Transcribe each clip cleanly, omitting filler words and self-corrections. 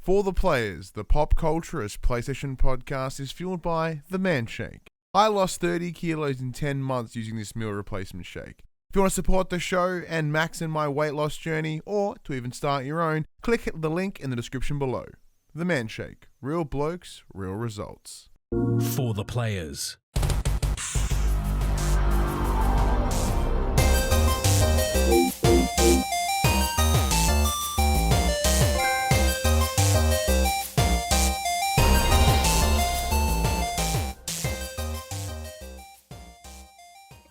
For the players, the pop culturist PlayStation podcast is fueled by the Man Shake. I lost 30 kilos in 10 months using this meal replacement shake. If you want to support the show and max in my weight loss journey, or to even start your own, click the link in the description below. The Man Shake. Real blokes, real results. For the players.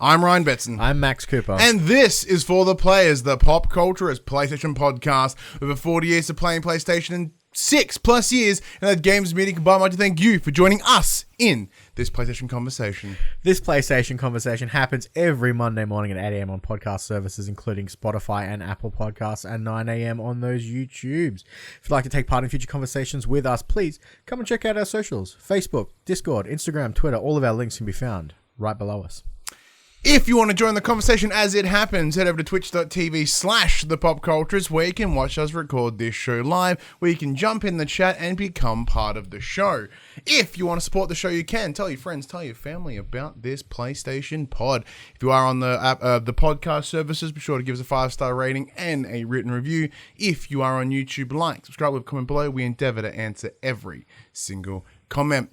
I'm Ryan Betson. I'm Max Cooper. And this is For the Players, the pop culturist PlayStation podcast. Over 40 years of playing PlayStation and 6+ years in that games meeting combined. I'd like to thank you for joining us in this PlayStation conversation. This PlayStation conversation happens every Monday morning at 8 a.m. on podcast services, including Spotify and Apple Podcasts, and 9 a.m. on those YouTubes. If you'd like to take part in future conversations with us, please come and check out our socials. Facebook, Discord, Instagram, Twitter. All of our links can be found right below us. If you want to join the conversation as it happens, head over to twitch.tv/thepopcultures, where you can watch us record this show live, where you can jump in the chat and become part of the show. If you want to support the show, you can. Tell your friends, tell your family about this PlayStation pod. If you are on the app, the podcast services, be sure to give us a 5-star rating and a written review. If you are on YouTube, like, subscribe, leave a comment below. We endeavor to answer every single comment.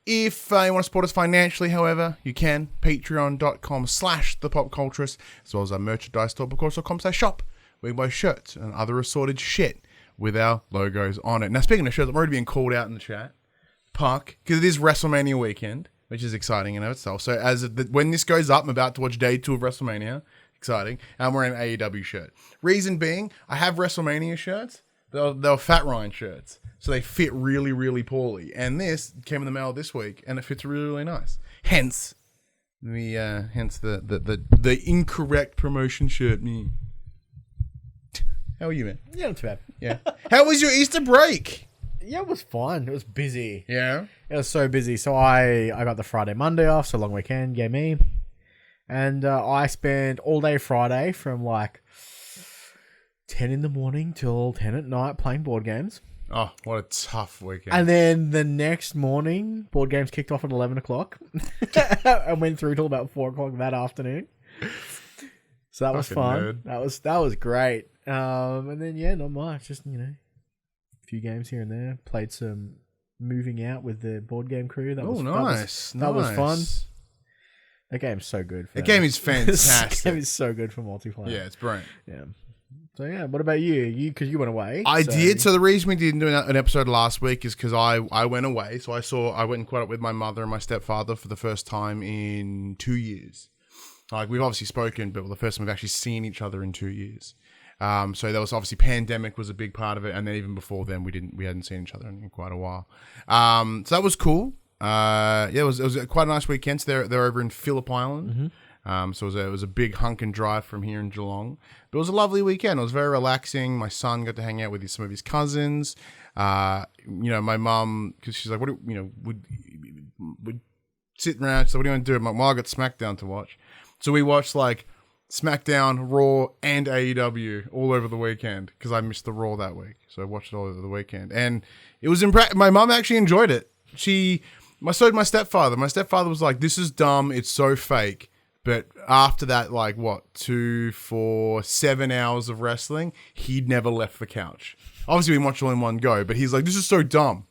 If you want to support us financially, however, you can. Patreon.com/thepopculturist, as well as our merchandise store, bookcourse.com/shop, where we buy shirts and other assorted shit with our logos on it. Now, speaking of shirts, I'm already being called out in the chat. Puck, because it is Wrestlemania weekend, which is exciting in itself. So when this goes up, I'm about to watch day 2 of Wrestlemania. Exciting. And I'm wearing an AEW shirt. Reason being, I have Wrestlemania shirts. They're Fat Ryan shirts. So they fit really, really poorly. And this came in the mail this week, and it fits really, really nice. Hence the incorrect promotion shirt. How are you, man? Yeah, not too bad. Yeah. How was your Easter break? Yeah, it was fun. It was busy. Yeah. It was so busy. So I got the Friday, Monday off, so long weekend, gave me. And I spent all day Friday from like 10 in the morning till 10 at night playing board games. Oh, what a tough weekend. And then the next morning, board games kicked off at 11 o'clock and went through till about 4 o'clock that afternoon. So that was fun. Nerd. That was great. And then, yeah, not much. Just, a few games here and there. Played some moving out with the board game crew. That was nice. That was fun. That game's so good. The game is fantastic. That game is so good for multiplayer. Yeah, it's brilliant. Yeah. So, yeah, what about you? Because you went away. I did. So the reason we didn't do an episode last week is because I went away. So I went and caught up with my mother and my stepfather for the first time in 2 years. Like, we've obviously spoken, but the first time we've actually seen each other in 2 years. So there was obviously pandemic was a big part of it. And then even before then, we hadn't seen each other in quite a while. So that was cool. It was quite a nice weekend. So they're over in Phillip Island. Mm-hmm. So it was a big hunk and drive from here in Geelong. But it was a lovely weekend. It was very relaxing. My son got to hang out with some of his cousins. My mum, because she's like, would sit around. So what do you want to do? My mom got SmackDown to watch. So we watched like SmackDown, Raw, and AEW all over the weekend because I missed the Raw that week. So I watched it all over the weekend. And it was my mum actually enjoyed it. So did my stepfather. My stepfather was like, this is dumb. It's so fake. But after that, 2, 4, 7 hours of wrestling, he'd never left the couch. Obviously, we watched all in one go, but he's like, this is so dumb.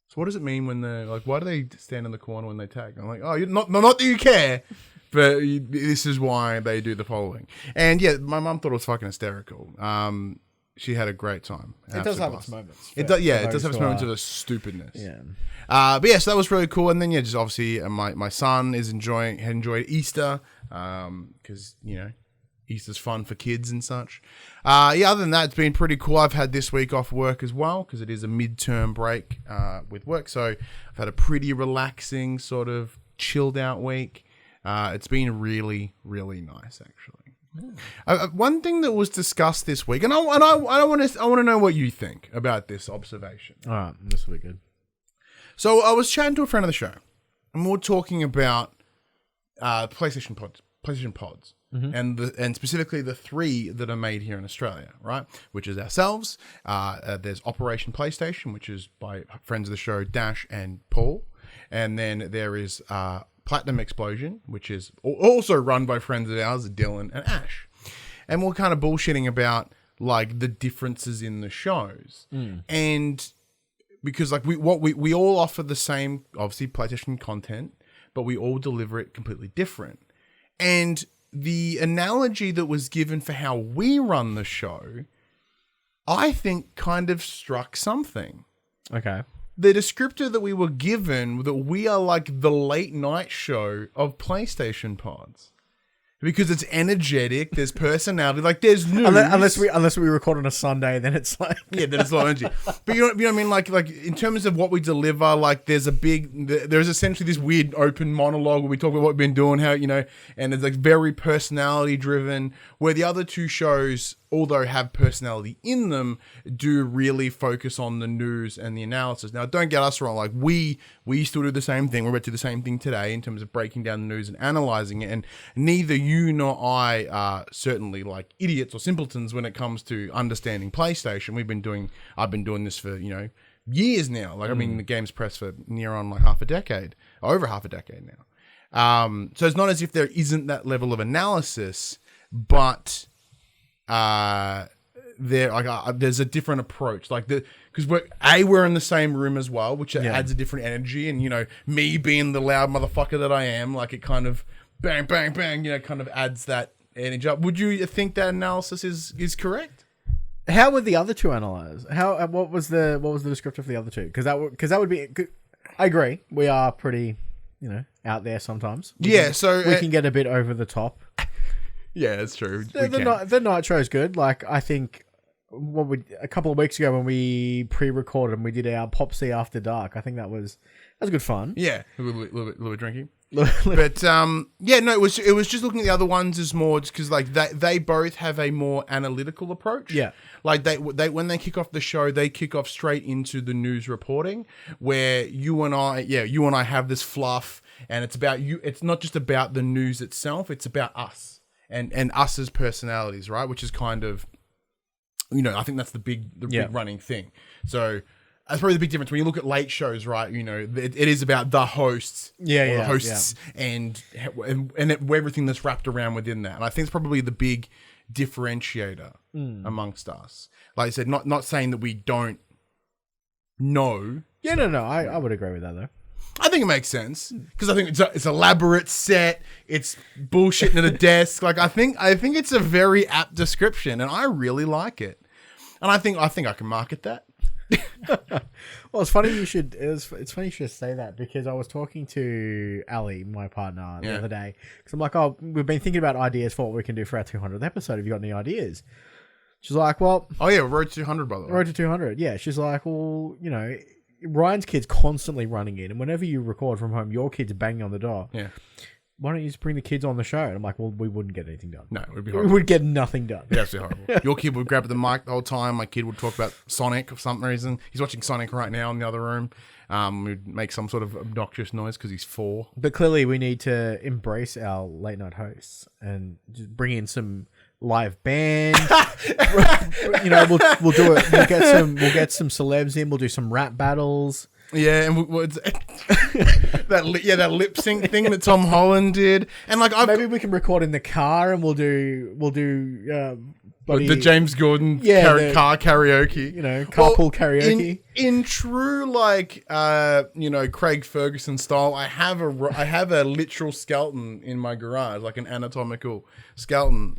So what does it mean when they're like, why do they stand in the corner when they tag? I'm like, oh, not that you care, but this is why they do the following. And yeah, my mum thought it was fucking hysterical. She had a great time. It does have its moments. It does have its moments of the stupidness. Yeah. But yeah, so that was really cool. And then just obviously my son had enjoyed Easter because Easter's fun for kids and such. Other than that, it's been pretty cool. I've had this week off work as well because it is a midterm break with work. So I've had a pretty relaxing sort of chilled out week. It's been really, really nice actually. One thing that was discussed this week, and I want to know what you think about this observation. All right, this will be good. So I was chatting to a friend of the show, and we were talking about PlayStation PlayStation pods. And specifically the 3 that are made here in Australia, right? Which is ourselves. There's Operation PlayStation, which is by friends of the show, Dash and Paul. And then there is Platinum Explosion, which is also run by friends of ours, Dylan and Ash. And we're kind of bullshitting about like the differences in the shows. And because like we all offer the same, obviously, PlayStation content, but we all deliver it completely different. And the analogy that was given for how we run the show, I think kind of struck something. Okay. The descriptor that we were given, that we are like the late night show of PlayStation pods. Because it's energetic, there's personality, like there's news. Unless we record on a Sunday, then it's like then it's a lot of energy. But you know what I mean? Like in terms of what we deliver, like there's essentially this weird open monologue where we talk about what we've been doing, how and it's like very personality driven. Where the other 2 shows, although have personality in them, do really focus on the news and the analysis. Now, don't get us wrong. Like we still do the same thing. We're about to do the same thing today in terms of breaking down the news and analyzing it. And neither you nor I are certainly like idiots or simpletons when it comes to understanding PlayStation. I've been doing this for, years now. Like, I mean, the game's press for near on like over half a decade now. So it's not as if there isn't that level of analysis, but there's a different approach, like because we're in the same room as well, which adds a different energy. And me being the loud motherfucker that I am, like it kind of bang bang bang, kind of adds that energy up. Would you think that analysis is correct? How would the other 2 analyze? What was the descriptor for the other 2? Because that would be. I agree. We are pretty out there sometimes. So we can get a bit over the top. Yeah, that's true. The night show's good. Like, I think a couple of weeks ago when we pre-recorded and we did our PopC After Dark, I think that was good fun. Yeah, a little bit drinking. But it was just looking at the other ones as more just because like they both have a more analytical approach. Yeah, like they when they kick off the show, they kick off straight into the news reporting, where you and I have this fluff, and it's about you. It's not just about the news itself; it's about us. And us as personalities, right? Which is kind of, I think that's the big running thing. So that's probably the big difference when you look at late shows, right? It is about the hosts, the hosts, and everything that's wrapped around within that. And I think it's probably the big differentiator amongst us. Like I said, not saying that we don't know. Yeah, no, I would agree with that though. I think it makes sense because I think it's elaborate set. It's bullshitting at a desk. Like I think it's a very apt description, and I really like it. And I think I can market that. Well, it's funny you should. It's funny you should say that because I was talking to Ali, my partner, the other day. Because I'm like, we've been thinking about ideas for what we can do for our 200th episode. Have you got any ideas? She's like, well, Road to 200, by the way. Road to 200. Yeah, she's like, well, Ryan's kid's constantly running in, and whenever you record from home, your kid's banging on the door. Yeah. Why don't you just bring the kids on the show? And I'm like, well, we wouldn't get anything done. No, it would be horrible. We would get nothing done. It'd be absolutely horrible. Your kid would grab the mic the whole time. My kid would talk about Sonic for some reason. He's watching Sonic right now in the other room. We'd make some sort of obnoxious noise because he's 4. But clearly we need to embrace our late night hosts and just bring in some live band. We'll do it. We'll get some celebs in. We'll do some rap battles. Yeah, and that lip sync thing that Tom Holland did, and like maybe we can record in the car, and we'll do the James Gordon car karaoke, carpool karaoke. In true Craig Ferguson style, I have a literal skeleton in my garage, like an anatomical skeleton.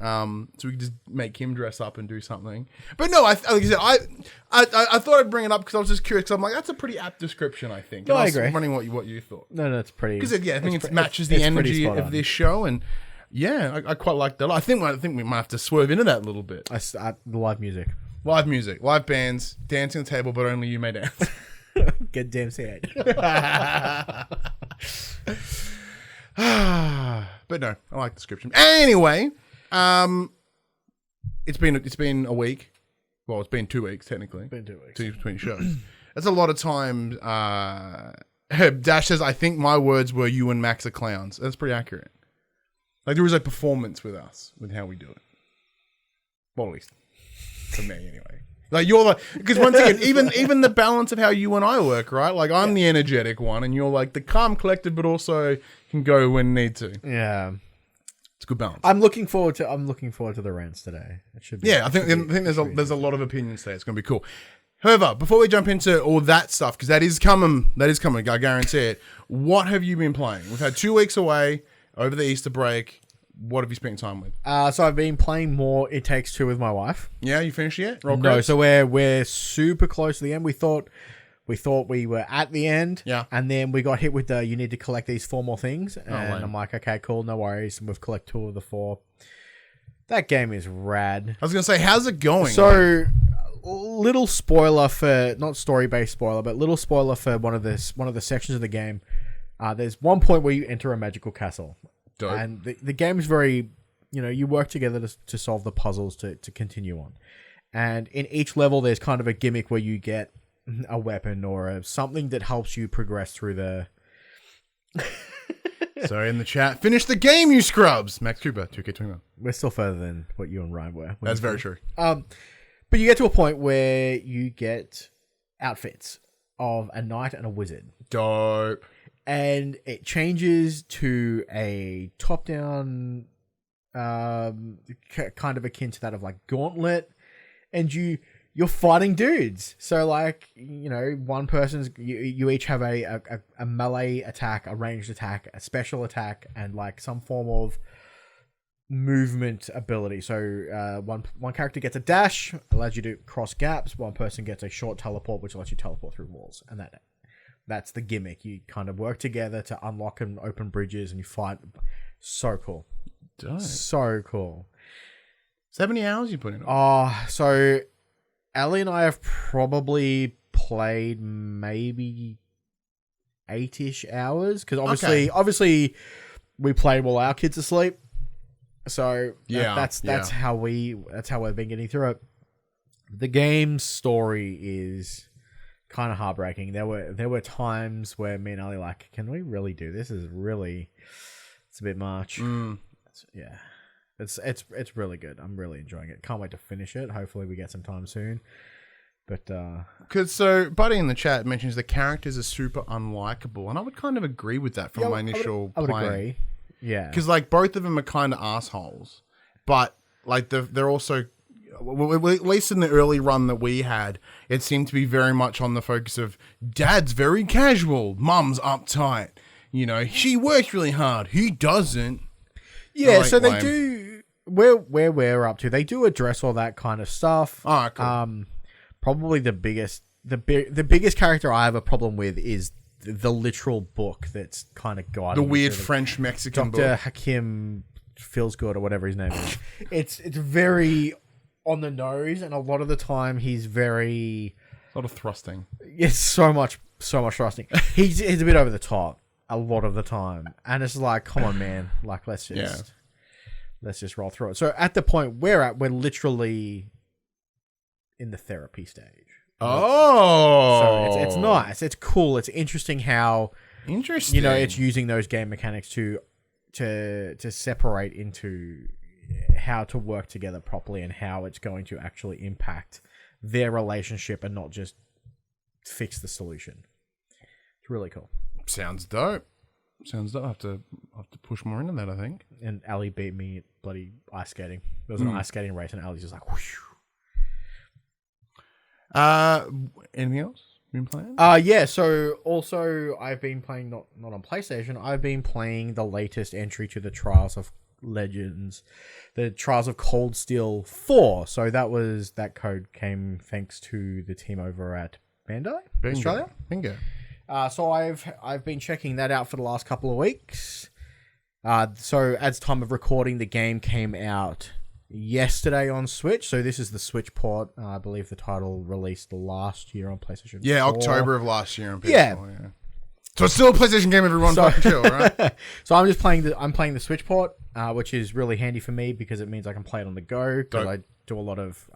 So we could just make him dress up and do something. But no, like I said, I thought I'd bring it up because I was just curious. Cause I'm like, that's a pretty apt description, I think. No, I agree. I'm wondering what you thought. No, it's pretty. Because I think it matches the energy of this show and. Yeah, I quite like that. I think we might have to swerve into that a little bit. The live music, live bands, dancing on the table, but only you may dance. Get damn sad. But no, I like the description. Anyway, it's been a week. Well, it's been 2 weeks technically. Been 2 weeks. 2 weeks between shows. That's a lot of time. Dash says, I think my words were you and Max are clowns. That's pretty accurate. Like there is a performance with us, with how we do it. Well, at least for me, anyway. Like you're like, because once again, even the balance of how you and I work, right? Like I'm the energetic one, and you're like the calm, collected, but also can go when need to. Yeah, it's a good balance. I'm looking forward to the rants today. It should be. Yeah, I think there's a lot of opinions today. It's gonna be cool. However, before we jump into all that stuff, because that is coming, I guarantee it. What have you been playing? We've had 2 weeks away over the Easter break. What have you spent time with? So I've been playing more It Takes Two with my wife. Yeah, you finished yet? No, so we're super close to the end. We thought we were at the end. Yeah. And then we got hit with the you need to collect these 4 more things. And I'm like, okay, cool, no worries. And we've collected 2 of the 4. That game is rad. I was gonna say, how's it going? So little spoiler for not story-based spoiler, but little spoiler for one of the sections of the game. There's one point where you enter a magical castle. Dope. And the game is very, you work together to solve the puzzles to continue on. And in each level, there's kind of a gimmick where you get a weapon or something that helps you progress through the... Sorry, in the chat. Finish the game, you scrubs! Max Cooper, 2K21. We're still further than what you and Ryan were. That's very true. But you get to a point where you get outfits of a knight and a wizard. Dope. And it changes to a top-down, kind of akin to that of like Gauntlet, and you're fighting dudes. So like one person's you each have a melee attack, a ranged attack, a special attack, and like some form of movement ability. So one character gets a dash, allows you to cross gaps. One person gets a short teleport, which lets you teleport through walls, and that's the gimmick. You kind of work together to unlock and open bridges, and you fight. So cool. Dope. So cool. So how many hours you put in? So Ellie and I have probably played maybe 8-ish hours, because obviously we play while our kids are asleep. So that's how we've been getting through it. The game's story is kind of heartbreaking. There were times where me and Ali like, can we really do this? It's a bit much. It's really good. I'm really enjoying it. Can't wait to finish it. Hopefully we get some time soon. But so Buddy in the chat mentions the characters are super unlikable, and I would kind of agree with that from my initial I would playing. agree. Yeah, because like both of them are kind of assholes, but like they're also, at least in the early run that we had, it seemed to be very much on the focus of dad's very casual, mum's uptight. She works really hard, he doesn't. Yeah, like, so they do where we're up to. They do address all that kind of stuff. All right, cool. Probably the biggest character I have a problem with is the literal book that's kind of guiding the weird French Mexican Dr. book. Hakim feels good or whatever his name is. It's very on the nose, and a lot of the time he's very a lot of thrusting. It's so much thrusting. He's a bit over the top a lot of the time, and it's like, come on, man, like let's just roll through it. So at the point we're at, we're literally in the therapy stage. Oh, so it's nice. It's cool. It's interesting how it's using those game mechanics to separate into how to work together properly and how it's going to actually impact their relationship and not just fix the solution. It's really cool. Sounds dope. I have to push more into that, I think. And Ali beat me at bloody ice skating. There was an ice skating race, and Ali's just like, whoosh. Anything else you've been playing? Yeah, so also I've been playing not on PlayStation. I've been playing the latest entry to the Trials of Legends, the Trials of Cold Steel 4. So that code came thanks to the team over at Bandai Australia. Bingo. So I've been checking that out for the last couple of weeks. So as time of recording, the game came out yesterday on Switch. So this is the Switch port. I believe the title released last year on PlayStation 4. Yeah, October of last year on PS4. Yeah. So it's still a PlayStation game, everyone. Fucking chill, right? So I'm just playing the Switch port, which is really handy for me because it means I can play it on the go, because I do a lot of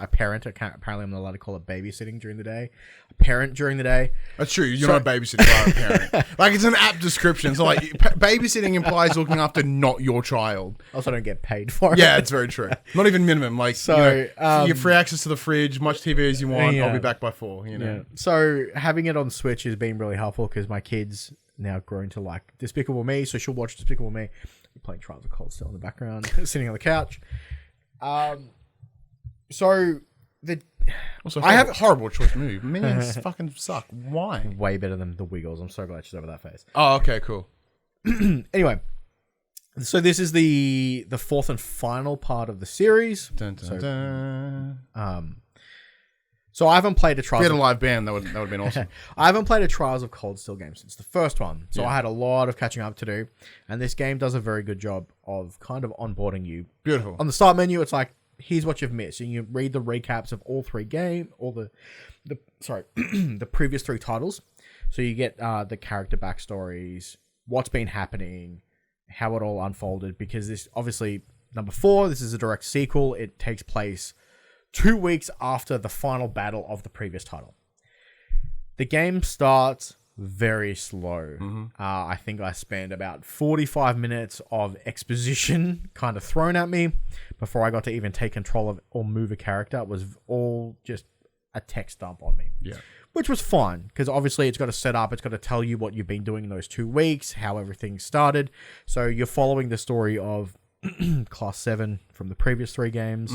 I parent. Apparently, I'm not allowed to call it babysitting during the day. I parent during the day. That's true. You're not babysitting, you are a parent. Like, it's an apt description. It's like babysitting implies looking after not your child. Also, don't get paid for it. Yeah, it's very true. Not even minimum. Like, so you get free access to the fridge, much TV as you want. Yeah. I'll be back by 4. You know. Yeah. So having it on Switch has been really helpful because my kids now grown to like Despicable Me, so she'll watch Despicable Me. We're playing Trials of Cold Steel in the background, sitting on the couch. Also, I have a horrible choice move. Minions fucking suck. Why? Way better than the Wiggles. I'm so glad she's over that face. Oh, okay, cool. Anyway, so this is the fourth and final part of the series. Dun, dun, dun. So I haven't played a Trials. If we had a live band, that would have been awesome. I haven't played a Trials of Cold Steel game since the first one, so I had a lot of catching up to do. And this game does a very good job of kind of onboarding you. Beautiful. On the start menu, it's like, here's what you've missed, and you read the recaps of all three the previous 3 titles. So you get the character backstories, what's been happening, how it all unfolded. Because this, obviously, number 4, this is a direct sequel. It takes place 2 weeks after the final battle of the previous title. The game starts very slow. I think I spent about 45 minutes of exposition kind of thrown at me before I got to even take control of or move a character. It was all just a text dump on me. Yeah. Which was fine, because obviously it's got to set up, it's got to tell you what you've been doing in those 2 weeks, how everything started. So you're following the story of Class 7 from the previous 3 games.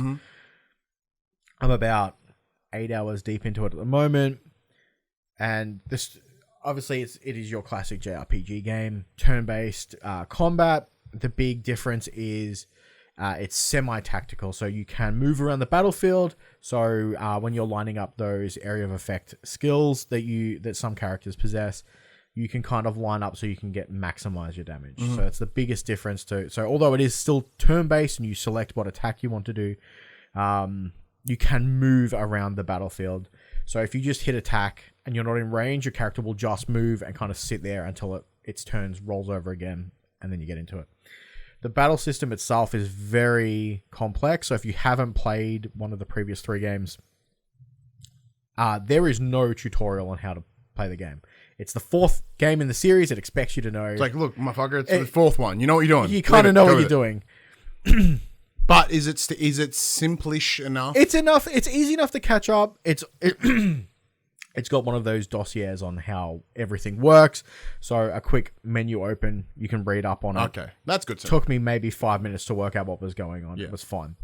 I'm about 8 hours deep into it at the moment. And this, obviously, it is your classic JRPG game, turn-based combat. The big difference is it's semi-tactical, so you can move around the battlefield. So when you're lining up those area of effect skills that some characters possess, you can kind of line up so you can maximize your damage. So it's the biggest difference to. So although it is still turn-based and you select what attack you want to do, you can move around the battlefield. So if you just hit attack and you're not in range, your character will just move and kind of sit there until its turns rolls over again, and then you get into it. The battle system itself is very complex. So if you haven't played one of the previous 3 games, there is no tutorial on how to play the game. It's the 4th game in the series. It expects you to know. It's like, look, motherfucker, it's the 4th one. You know what you're doing. You kind of know what you're doing. But is it simplish enough? It's enough. It's easy enough to catch up. It's got one of those dossiers on how everything works. So a quick menu open, you can read up on it. Okay, that's good. Took me maybe 5 minutes to work out what was going on. Yeah. It was fine.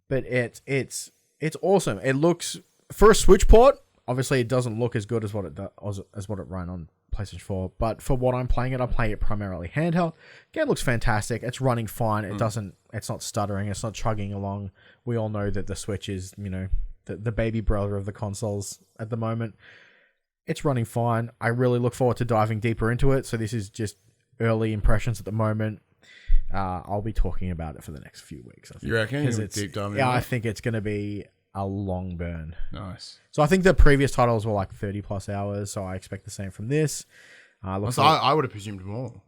But it's awesome. It looks, for a Switch port, obviously it doesn't look as good as what it ran on PlayStation 4. But for what I'm playing it primarily handheld. Game looks fantastic. It's running fine. It's not stuttering. It's not chugging along. We all know that the Switch is, the baby brother of the consoles at the moment. It's running fine. I really look forward to diving deeper into it. So this is just early impressions at the moment. I'll be talking about it for the next few weeks, I think. You reckon? You'll deep dive into I it? think it's going to be a long burn. Nice. So I think the previous titles were like 30 plus hours. So I expect the same from this. I would have presumed more.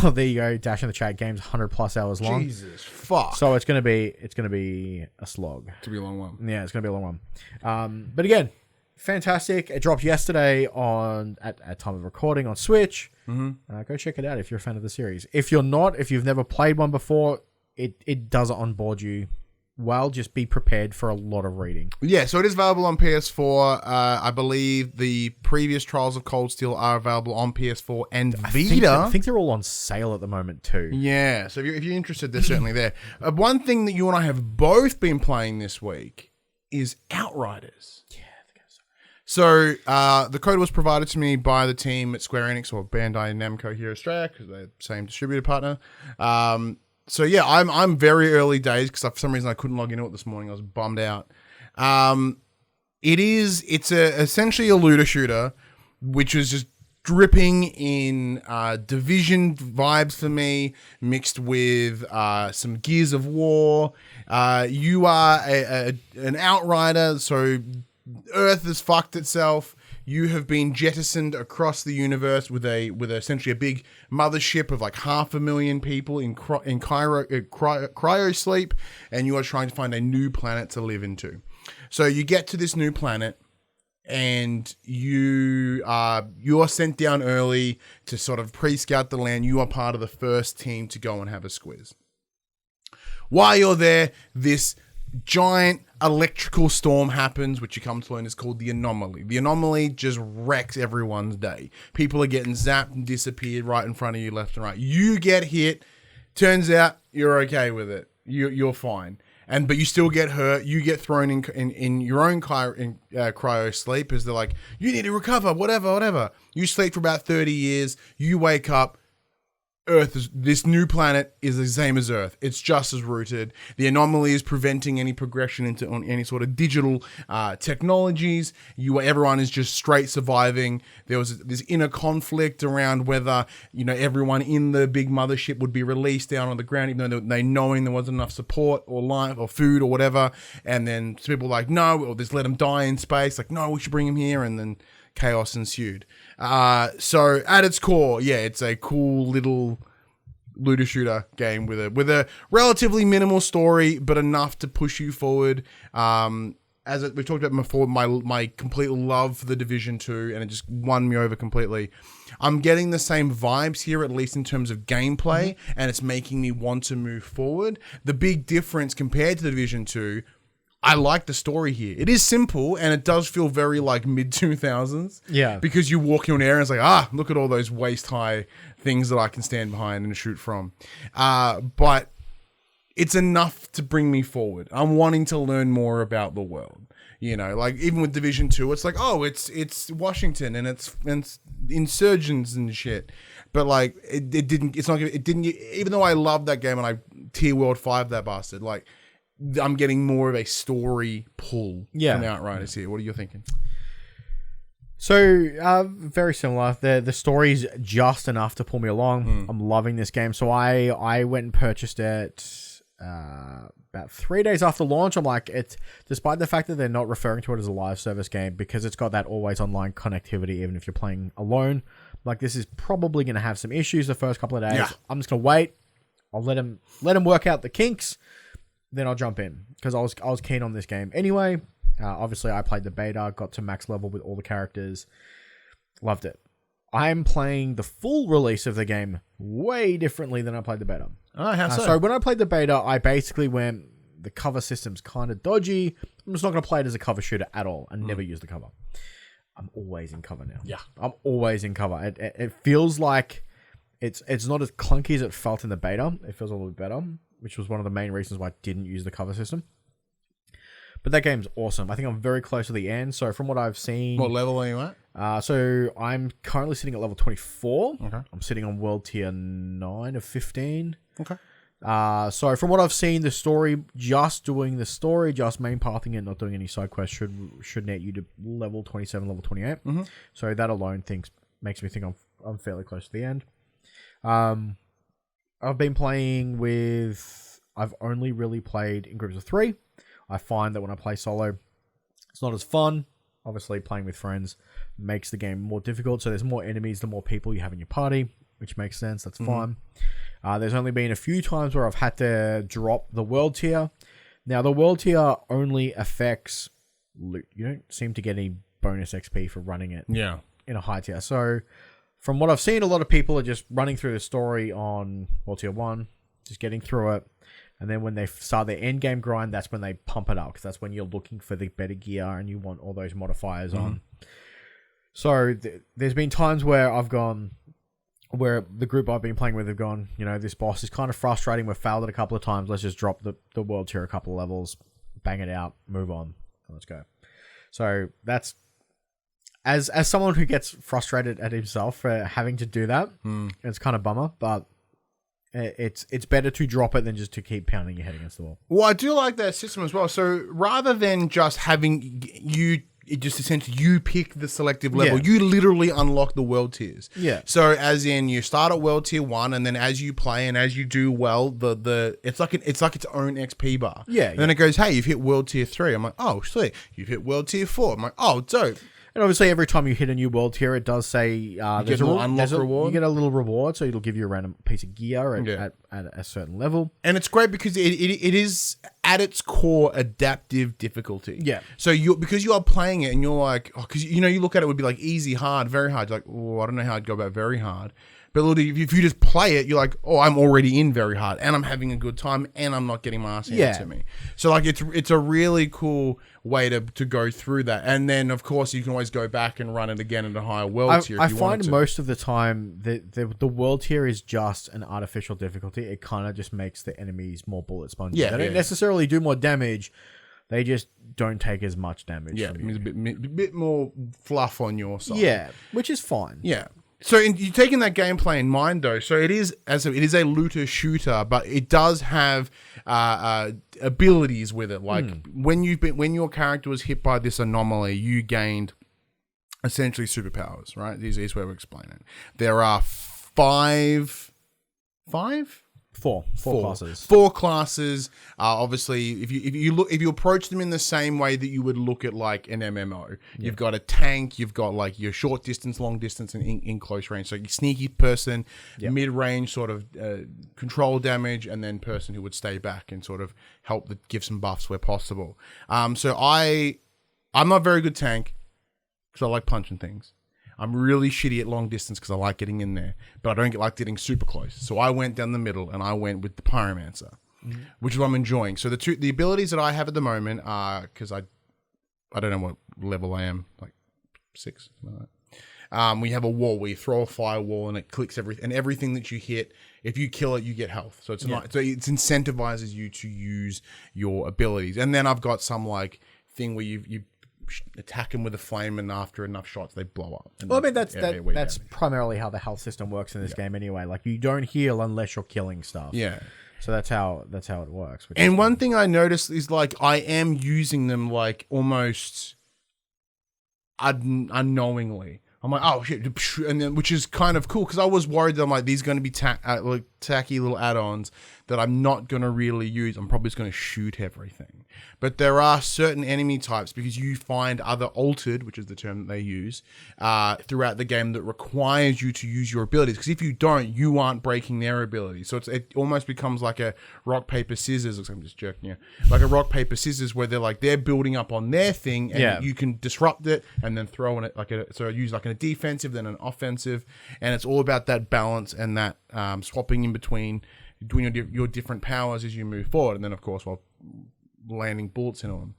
Oh, there you go. Dash in the chat. Game's 100 plus hours long. Jesus fuck. So it's gonna be a slog. To be a long one. Yeah, it's gonna be a long one. But again, fantastic. It dropped yesterday at time of recording on Switch. Go check it out if you're a fan of the series. If you're not, if you've never played one before, it does onboard you. Well, just be prepared for a lot of reading. Yeah, so it is available on PS4. I believe the previous Trials of Cold Steel are available on PS4 and Vita. I think they're all on sale at the moment too. Yeah, so if you're interested, they're certainly there. One thing that you and I have both been playing this week is Outriders. Yeah. So the code was provided to me by the team at Square Enix or Bandai Namco here in Australia because they're the same distributor partner. So yeah, I'm very early days because for some reason I couldn't log into it this morning. I was bummed out. It's essentially a looter shooter, which is just dripping in Division vibes for me, mixed with some Gears of War. You are an outrider, so Earth has fucked itself. you have been jettisoned across the universe with essentially a big mothership of like 500,000 people in cryo sleep, and you are trying to find a new planet to live into. So you get to this new planet, and you are sent down early to sort of pre-scout the land. You are part of the first team to go and have a squiz. While you're there, this giant electrical storm happens, which you come to learn is called the anomaly. The anomaly just wrecks everyone's day. People are getting zapped and disappeared right in front of you, left and right. You get hit. Turns out you're okay with it. You're fine. But you still get hurt. You get thrown in your own cryo sleep, as they're like, you need to recover, whatever. You sleep for about 30 years. You wake up. This new planet is the same as Earth. It's just as rooted. The anomaly is preventing any progression into any sort of digital technologies. Everyone is just straight surviving. There was this inner conflict around whether everyone in the big mothership would be released down on the ground, even though they knowing there wasn't enough support or life or food or whatever. And then some people were like, no, or just let them die in space. Like, no, we should bring him here. And then chaos ensued. So at its core, yeah, it's a cool little looter shooter game with a relatively minimal story, but enough to push you forward. As we've talked about before, my complete love for the Division 2, and it just won me over completely. I'm getting the same vibes here, at least in terms of gameplay, and it's making me want to move forward. The big difference compared to the Division 2, I like the story here. It is simple, and it does feel very like mid-2000s. Yeah. Because you walk in an area and it's like, look at all those waist-high things that I can stand behind and shoot from. But it's enough to bring me forward. I'm wanting to learn more about the world. Like even with Division 2, it's like, it's Washington and it's insurgents and shit. But like, it didn't, even though I love that game and I tier World 5 that bastard, like, I'm getting more of a story pull from Outriders here. What are you thinking? So, very similar. The story's just enough to pull me along. I'm loving this game. So I went and purchased it about 3 days after launch. I'm like, despite the fact that they're not referring to it as a live service game, because it's got that always online connectivity, even if you're playing alone. Like, this is probably going to have some issues the first couple of days. Yeah. I'm just going to wait. I'll let him work out the kinks. Then I'll jump in, because I was keen on this game anyway. Obviously, I played the beta, got to max level with all the characters, loved it. I'm playing the full release of the game way differently than I played the beta. Oh, how so? So when I played the beta, I basically went, the cover system's kind of dodgy. I'm just not going to play it as a cover shooter at all and never use the cover. I'm always in cover now. Yeah, I'm always in cover. It feels like it's not as clunky as it felt in the beta. It feels a little bit better, which was one of the main reasons why I didn't use the cover system. But that game's awesome. I think I'm very close to the end. So from what I've seen... What level are you at? So I'm currently sitting at level 24. Okay. I'm sitting on world tier 9 of 15. Okay. So from what I've seen, the story, just doing the story, just main pathing it, not doing any side quests, should net you to level 27, level 28. Mm-hmm. So that alone makes me think I'm fairly close to the end. I've been playing with... I've only really played in groups of 3. I find that when I play solo, it's not as fun. Obviously, playing with friends makes the game more difficult. So there's more enemies, the more people you have in your party, which makes sense. That's fine. There's only been a few times where I've had to drop the world tier. Now, the world tier only affects loot. You don't seem to get any bonus XP for running it in a high tier. So from what I've seen, a lot of people are just running through the story on world tier 1, just getting through it. And then when they start their end game grind, that's when they pump it up, because that's when you're looking for the better gear and you want all those modifiers on. So there's been times where where the group I've been playing with have gone, this boss is kind of frustrating. We've failed it a couple of times. Let's just drop the world tier a couple of levels, bang it out, move on, and let's go. So that's, as someone who gets frustrated at himself for having to do that, it's kind of bummer, but it's better to drop it than just to keep pounding your head against the wall. Well, I do like that system as well. So rather than just having you pick the selective level, you literally unlock the world tiers. Yeah. So as in, you start at world tier 1, and then as you play and as you do well, it's like its own XP bar. Yeah. And then it goes, hey, you've hit world tier 3. I'm like, oh, sweet. You've hit world tier 4. I'm like, oh, dope. And obviously, every time you hit a new world tier, it does say there's a unlock reward. You get a little reward, so it'll give you a random piece of gear at a certain level. And it's great because it is at its core adaptive difficulty. Yeah. So because you are playing it and you're like, because you look at it would be like easy, hard, very hard. You're like, oh, I don't know how I'd go about very hard. But literally, if you just play it, you're like, oh, I'm already in very hard, and I'm having a good time, and I'm not getting my ass handed to me. So like, it's a really cool way to go through that. And then of course you can always go back and run it again at a higher world tier. I find most of the time the world tier is just an artificial difficulty. It kind of just makes the enemies more bullet spongy. They don't necessarily do more damage. They just don't take as much damage. Yeah, it's a bit more fluff on your side. Yeah, which is fine. Yeah. So you're taking that gameplay in mind, though. So it is a looter shooter, but it does have abilities with it. Like when your character was hit by this anomaly, you gained essentially superpowers. Right? This is where we explain it. There are four classes. Four classes. Obviously, if you approach them in the same way that you would look at like an MMO, you've got a tank, you've got like your short distance, long distance, and in close range. So your sneaky person, mid range sort of control damage, and then person who would stay back and sort of help give some buffs where possible. So I'm not very good tank because I like punching things. I'm really shitty at long distance because I like getting in there, but I don't like getting super close. So I went down the middle and I went with the Pyromancer, which is what I'm enjoying. So the abilities that I have at the moment are, because I don't know what level I am, like 6. Like that. We have a wall where you throw a firewall and it clicks everything that you hit. If you kill it, you get health. So it's not. So it incentivizes you to use your abilities. And then I've got some like thing where you attack them with a flame, and after enough shots they blow up. Well, I mean that's primarily how the health system works in this game anyway. Like you don't heal unless you're killing stuff. Yeah. So that's how it works. And one thing I noticed is like I am using them like almost unknowingly. I'm like, oh shit, and then which is kind of cool because I was worried that I'm like these are going to be tacky little add-ons that I'm not going to really use. I'm probably just going to shoot everything. But there are certain enemy types because you find other altered, which is the term that they use, throughout the game that requires you to use your abilities. Because if you don't, you aren't breaking their abilities. So it almost becomes like a rock, paper, scissors. I'm just jerking you. Like a rock, paper, scissors where they're building up on their thing and you can disrupt it and then throw in it so I use like a defensive, then an offensive. And it's all about that balance and that swapping in between doing your different powers as you move forward, and then of course while landing bullets into them.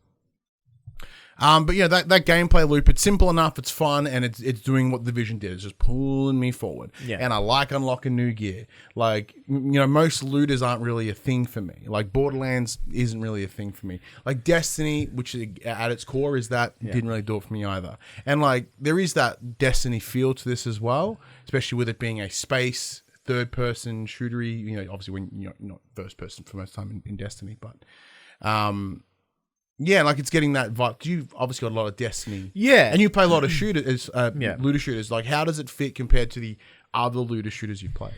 But yeah, that gameplay loop, it's simple enough, it's fun, and it's doing what the Division did. It's just pulling me forward. Yeah. And I like unlocking new gear. Like, most looters aren't really a thing for me. Like Borderlands isn't really a thing for me. Like Destiny, which at its core is that, didn't really do it for me either. And like there is that Destiny feel to this as well, especially with it being a space third-person shootery, obviously when you're not first-person for most of the time in Destiny, but like it's getting that vibe. You've obviously got a lot of Destiny. Yeah. And you play a lot of shooters, looter shooters. Like, how does it fit compared to the other looter shooters you've played?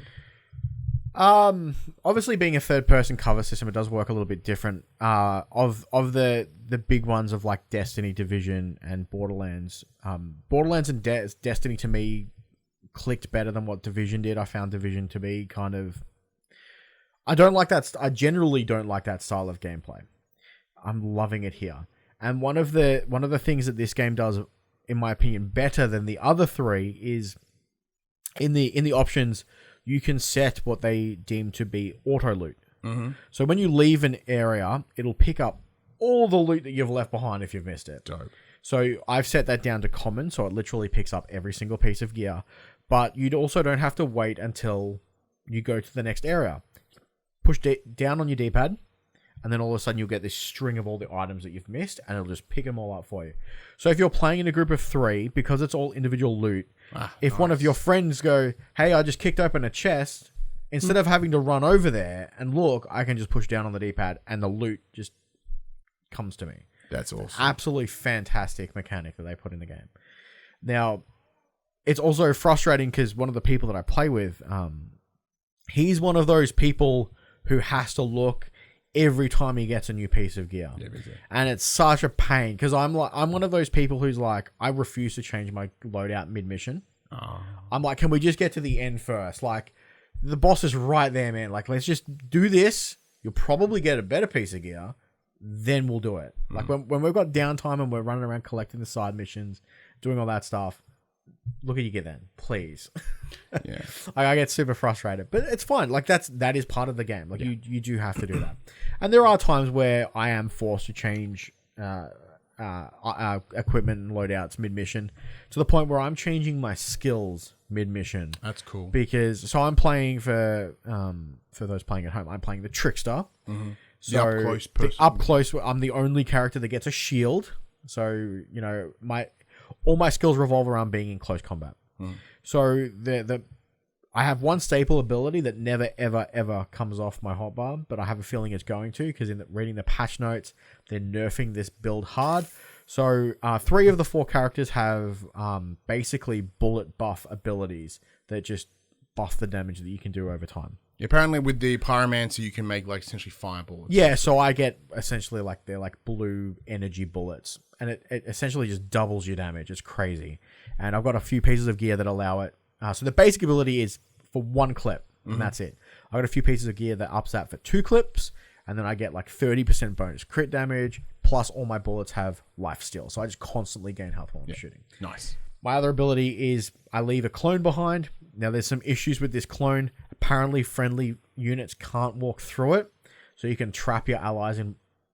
Obviously being a third-person cover system, it does work a little bit different. Of the big ones of like Destiny, Division, and Borderlands. Borderlands and Destiny to me clicked better than what Division did. I found Division to be kind of... I generally don't like that style of gameplay. I'm loving it here. And one of the things that this game does, in my opinion, better than the other three is in the options, you can set what they deem to be auto loot. Mm-hmm. So when you leave an area, it'll pick up all the loot that you've left behind if you've missed it. Dope. So I've set that down to common, so it literally picks up every single piece of gear. But you also don't have to wait until you go to the next area. Push down on your D-pad, and then all of a sudden you'll get this string of all the items that you've missed, and it'll just pick them all up for you. So if you're playing in a group of 3, because it's all individual loot, if one of your friends go, hey, I just kicked open a chest, instead of having to run over there and look, I can just push down on the D-pad, and the loot just comes to me. That's awesome. Absolutely fantastic mechanic that they put in the game. Now, it's also frustrating because one of the people that I play with, he's one of those people who has to look every time he gets a new piece of gear. Yeah, me too. And it's such a pain because I'm one of those people who's like, I refuse to change my loadout mid-mission. Oh. I'm like, can we just get to the end first? Like, the boss is right there, man. Like, let's just do this. You'll probably get a better piece of gear. Then we'll do it. Like, when we've got downtime and we're running around collecting the side missions, doing all that stuff, look at you get then, please. Yeah. I get super frustrated, but it's fine. Like, that is part of the game. Like, you do have to do that. And there are times where I am forced to change equipment and loadouts mid-mission to the point where I'm changing my skills mid-mission. That's cool. Because I'm playing for those playing at home, I'm playing the Trickster. Mm-hmm. So the up close person. Up close, I'm the only character that gets a shield. So, you know, all my skills revolve around being in close combat. So I have one staple ability that never, ever, ever comes off my hotbar, but I have a feeling it's going to, because reading the patch notes, they're nerfing this build hard. So 3 of the 4 characters have basically bullet buff abilities that just buff the damage that you can do over time. Apparently with the pyromancer you can make like essentially fireballs. Yeah, so I get essentially like they're like blue energy bullets, and it essentially just doubles your damage. It's crazy. And I've got a few pieces of gear that allow it. So the basic ability is for 1 clip, and that's it. I've got a few pieces of gear that ups that for 2 clips, and then I get like 30% bonus crit damage, plus all my bullets have life steal. So I just constantly gain health while I'm shooting. Nice. My other ability is I leave a clone behind. Now, there's some issues with this clone. Apparently, friendly units can't walk through it, so you can trap your allies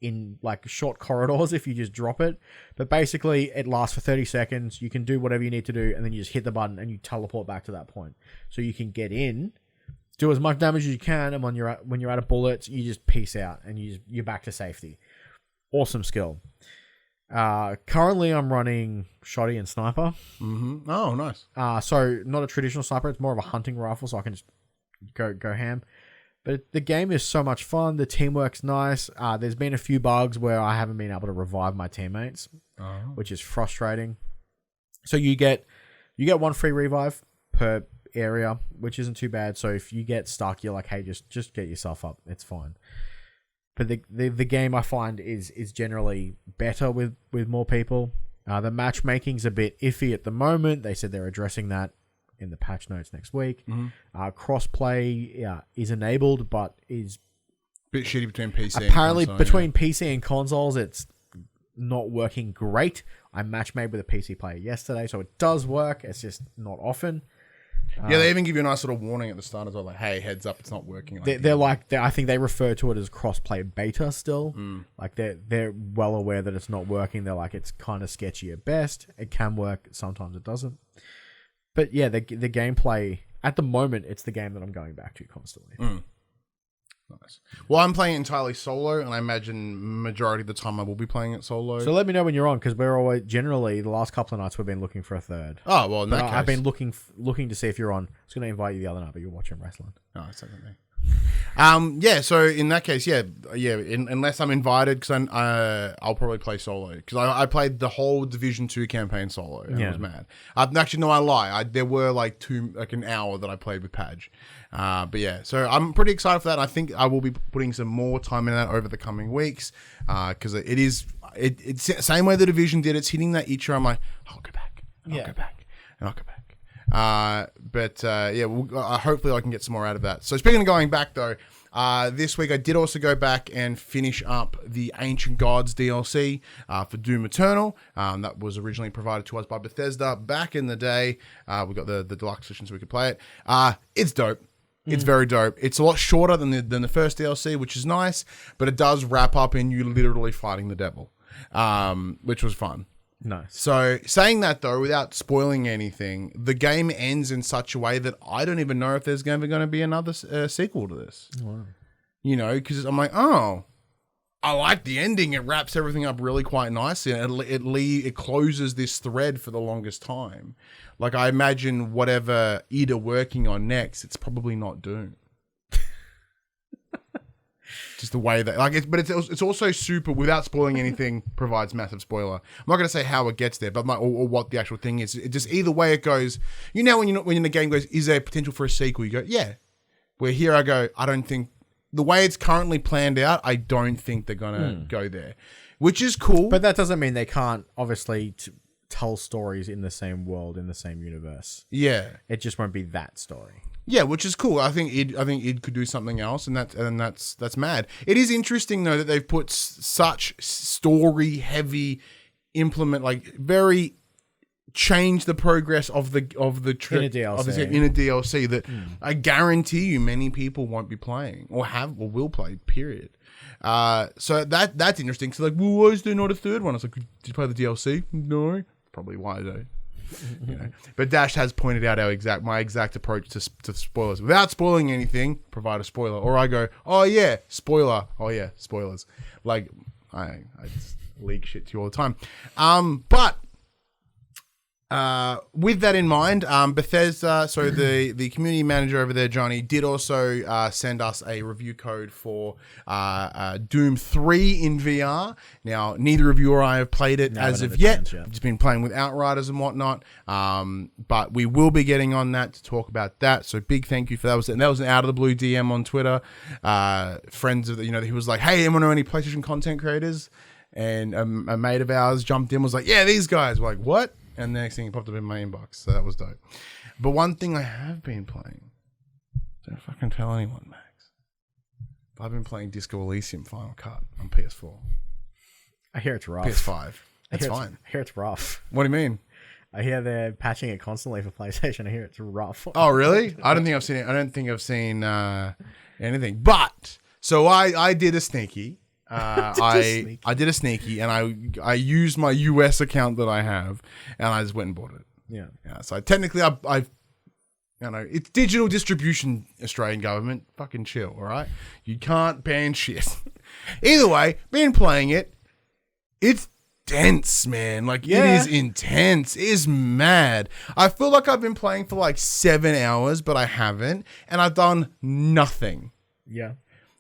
in like short corridors if you just drop it. But basically, it lasts for 30 seconds. You can do whatever you need to do, and then you just hit the button and you teleport back to that point. So you can get in, do as much damage as you can, and when you're out of bullets, you just peace out and you're back to safety. Awesome skill. Currently I'm running shotty and sniper. Mm-hmm. Oh, nice. So not a traditional sniper, it's more of a hunting rifle, so I can just go ham. But the game is so much fun. The teamwork's nice. There's been a few bugs where I haven't been able to revive my teammates, which is frustrating. So you get 1 free revive per area, which isn't too bad. So if you get stuck, you're like, hey, just get yourself up. It's fine. But the game I find is generally better with more people. The matchmaking's a bit iffy at the moment. They said they're addressing that in the patch notes next week. Crossplay is enabled, but is a bit shitty between PC apparently and console, between PC and consoles. It's not working great. I match-made with a PC player yesterday, so it does work. It's just not often. Yeah, they even give you a nice little warning at the start as well, like, hey, heads up, it's not working. I think they refer to it as cross-play beta still. Like, they're well aware that it's not working. They're like, it's kind of sketchy at best. It can work. Sometimes it doesn't. But yeah, the gameplay, at the moment, it's the game that I'm going back to constantly. Nice. Well, I'm playing entirely solo, and I imagine majority of the time I will be playing it solo. So let me know when you're on, because we're always generally the last couple of nights we've been looking for a third. Oh well, in that case, I've been looking to see if you're on. I was going to invite you the other night, but you're watching wrestling. Oh, it's okay. Yeah. So in that case, unless I'm invited, because I'll probably play solo, because I played the whole Division 2 campaign solo, and I was mad. Actually, no, I lie. There were like an hour that I played with Padge. But yeah, so I'm pretty excited for that. I think I will be putting some more time in that over the coming weeks, because it's the same way the Division did. It's hitting that itch where I'm like, I'll go back, and I'll go back, and I'll go back. Hopefully I can get some more out of that. So speaking of going back though, this week I did also go back and finish up the Ancient Gods DLC for Doom Eternal. That was originally provided to us by Bethesda back in the day. We got the deluxe edition so we could play it. It's dope. It's very dope. It's a lot shorter than the first DLC, which is nice, but it does wrap up in you literally fighting the devil, which was fun. Nice. So saying that though, without spoiling anything, the game ends in such a way that I don't even know if there's ever going to be another sequel to this. Wow. You know, because I'm like, oh, I like the ending. It wraps everything up really quite nicely. And it closes this thread for the longest time. Like I imagine whatever id are working on next, it's probably not Doom. Just the way that, but it's also super, without spoiling anything, provides massive spoiler. I'm not going to say how it gets there, but or what the actual thing is. It just either way it goes. When the game goes, is there potential for a sequel? You go, yeah. Where here I go, I don't think the way it's currently planned out, I don't think they're gonna go there, which is cool. But that doesn't mean they can't obviously tell stories in the same world, in the same universe. Yeah, it just won't be that story. Yeah, which is cool. I think id could do something else, and that's mad. It is interesting though that they've put such story heavy very change the progress of the in a DLC. In a DLC that I guarantee you many people won't be playing or will play. Period. So that's interesting. So like, well, why is there not a third one? I was like, did you play the DLC? No, probably why though. You know. But Dash has pointed out my exact approach to spoilers without spoiling anything. Provide a spoiler, or I go, oh yeah, spoiler. Oh yeah, spoilers. Like I just leak shit to you all the time. But with that in mind, Bethesda, so the community manager over there, Johnny, did also send us a review code for Doom 3 in VR. Now, neither of you or I have played it as of yet. I've just been playing with Outriders and whatnot. But we will be getting on that to talk about that. So big thank you for that. That was an out of the blue DM on Twitter. Friends of he was like, hey, anyone know any PlayStation content creators? And a mate of ours jumped in, was like, yeah, these guys. We're like, what? And the next thing, it popped up in my inbox. So that was dope. But one thing I have been playing, don't fucking tell anyone, Max. I've been playing Disco Elysium Final Cut on PS4. I hear it's rough. PS5. That's fine. I hear it's rough. What do you mean? I hear they're patching it constantly for PlayStation. I hear it's rough. Oh, really? I don't think I've seen it. I don't think I've seen anything. But, so I did a sneaky. I did a sneaky, and I used my US account that I have, and I just went and bought it. Yeah. So technically, it's digital distribution. Australian government, fucking chill. All right, you can't ban shit. Either way, been playing it. It's dense, man. Like it is intense. It is mad. I feel like I've been playing for like 7 hours, but I haven't, and I've done nothing. Yeah.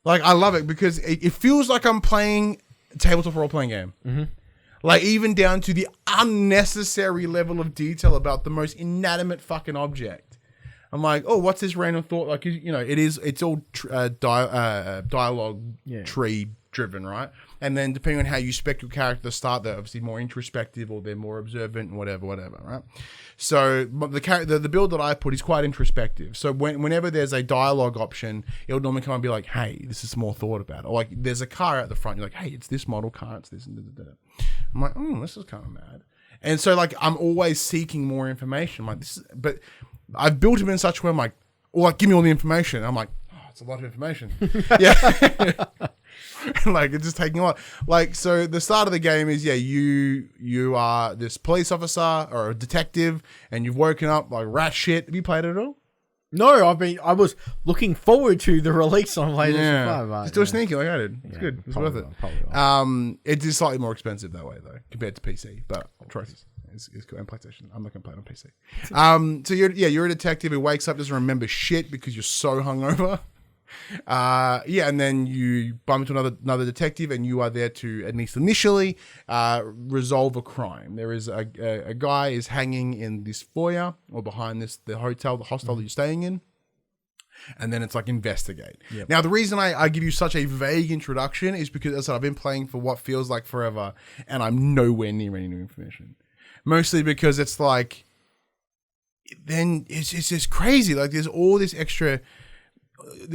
Like, I love it because it feels like I'm playing a tabletop role-playing game. Mm-hmm. Like, even down to the unnecessary level of detail about the most inanimate fucking object. I'm like, oh, what's this random thought? Like, it's all dialogue tree driven, right? And then depending on how you spec your character at the start, they're obviously more introspective or they're more observant and whatever, right? So the build that I put is quite introspective. So whenever there's a dialogue option, it'll normally come and be like, hey, this is more thought about. Or like there's a car out the front, you're like, hey, it's this model car, it's this and da. I'm like, this is kind of mad. And so like I'm always seeking more information. I'm like, but I've built them in such a way I'm like, give me all the information. And I'm like, it's a lot of information. Yeah. Like it's just taking a lot. Like, so the start of the game is you are this police officer or a detective and you've woken up like rat shit. Have you played it at all? No, I was looking forward to the release on PlayStation 5. Just do a sneaky like I did. It's good. It's worth it. It is slightly more expensive that way though compared to PC, but trophies. It's cool. And PlayStation. I'm not gonna play it on PC. So you're a detective who wakes up, doesn't remember shit because you're so hungover. And then you bump into another detective, and you are there to, at least initially, resolve a crime. There is a guy is hanging in this foyer or behind the hostel that you're staying in. And then it's like investigate. Yep. Now, the reason I give you such a vague introduction is because, as I said, I've been playing for what feels like forever, and I'm nowhere near any new information. Mostly because it's like, then it's just crazy. Like there's all this extra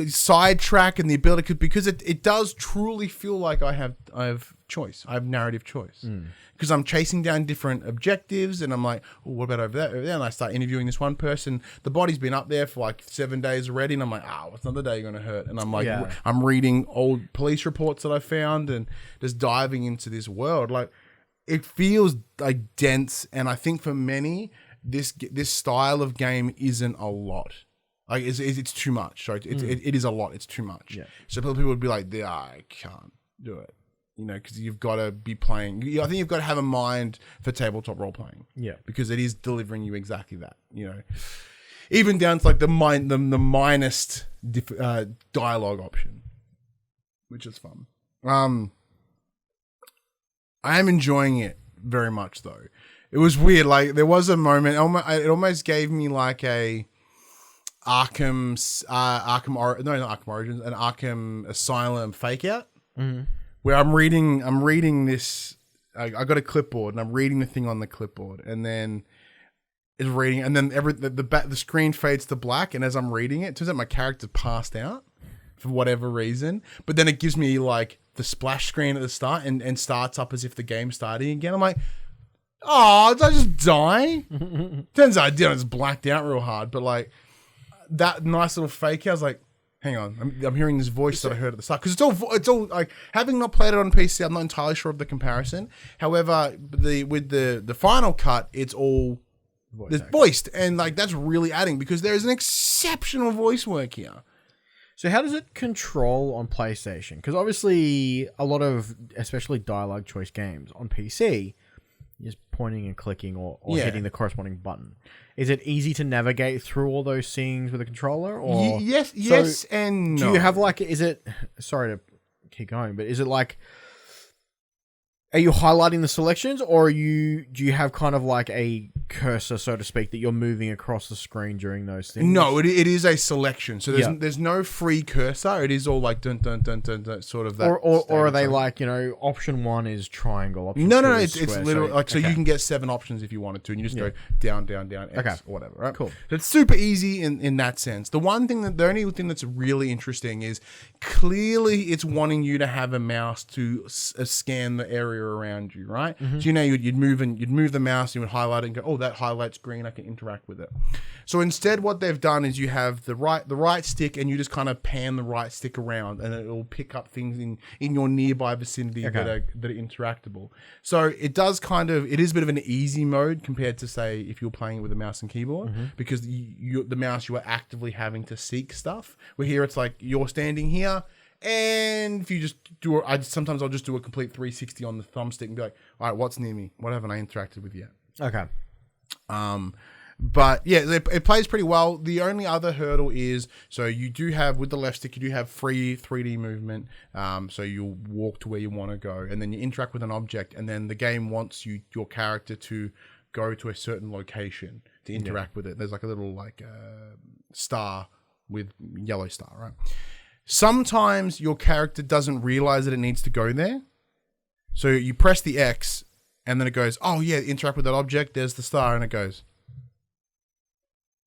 sidetrack and the ability, because it does truly feel like I have choice. I have narrative choice because I'm chasing down different objectives, and I'm like, oh, what about over there? And I start interviewing this one person. The body's been up there for like 7 days already, and I'm like, what's another day going to hurt? And I'm like, I'm reading old police reports that I found and just diving into this world. Like it feels like dense, and I think for many, this style of game isn't a lot. Like it's too much. So it is a lot. It's too much. Yeah. So people would be like, I can't do it. Because you've got to be playing. I think you've got to have a mind for tabletop role playing. Yeah. Because it is delivering you exactly that. Even down to like the minus dialogue option, which is fun. I am enjoying it very much though. It was weird. Like there was a moment. It almost gave me like a Arkham Origins, an Arkham Asylum fake out, where I'm reading this. I got a clipboard and I'm reading the thing on the clipboard, and then it's reading, and then the screen fades to black, and as I'm reading it, turns out my character passed out for whatever reason. But then it gives me like the splash screen at the start and starts up as if the game's starting again. I'm like, oh, did I just die? Turns out I did. I just blacked out real hard. But like that nice little fake, I was like, hang on, I'm hearing this voice that I heard at the start, because it's all like, having not played it on PC, I'm not entirely sure of the comparison. However, with the final cut, it's all voiced, and like that's really adding, because there is an exceptional voice work here. So how does it control on PlayStation? Because obviously a lot of, especially dialogue choice games on PC, you're just pointing and clicking or hitting the corresponding button. Is it easy to navigate through all those things with a controller? Or yes and no. Do you have like, is it, sorry to keep going, but is it like, are you highlighting the selections, or do you have kind of like a cursor, so to speak, that you're moving across the screen during those things? No, it is a selection. So there's no free cursor. It is all like dun dun dun dun, dun sort of that. Or are they like, option 1 is triangle, option No, 2 it's literally like, so you can get 7 options if you wanted to, and you just go down, down, down, X, or whatever, right? Cool. So it's super the in that sense. The only thing that's really interesting is clearly it's wanting you to have a mouse to scan the area around you, right? So you'd move the mouse, you would highlight it and go, oh, that highlights green, I can interact with it. So instead, what they've done is you have the right stick, and you just kind of pan the right stick around, and it will pick up things in your nearby vicinity that are interactable. So it is a bit of an easy mode compared to, say, if you're playing it with a mouse and keyboard, because the mouse, you are actively having to seek stuff. Where here it's like you're standing here, and if you just sometimes I'll just do a complete 360 on the thumbstick and be like, all right, what's near me? What haven't I interacted with yet? Okay. But yeah, it plays pretty well. The only other hurdle is, so you do have, with the left stick, you do have free 3D movement. So you'll walk to where you want to go, and then you interact with an object, and then the game wants your character to go to a certain location to interact with it. There's like a little star with yellow star, right? Sometimes your character doesn't realize that it needs to go there. So you press the X, and then it goes, oh yeah, interact with that object, there's the star, and it goes,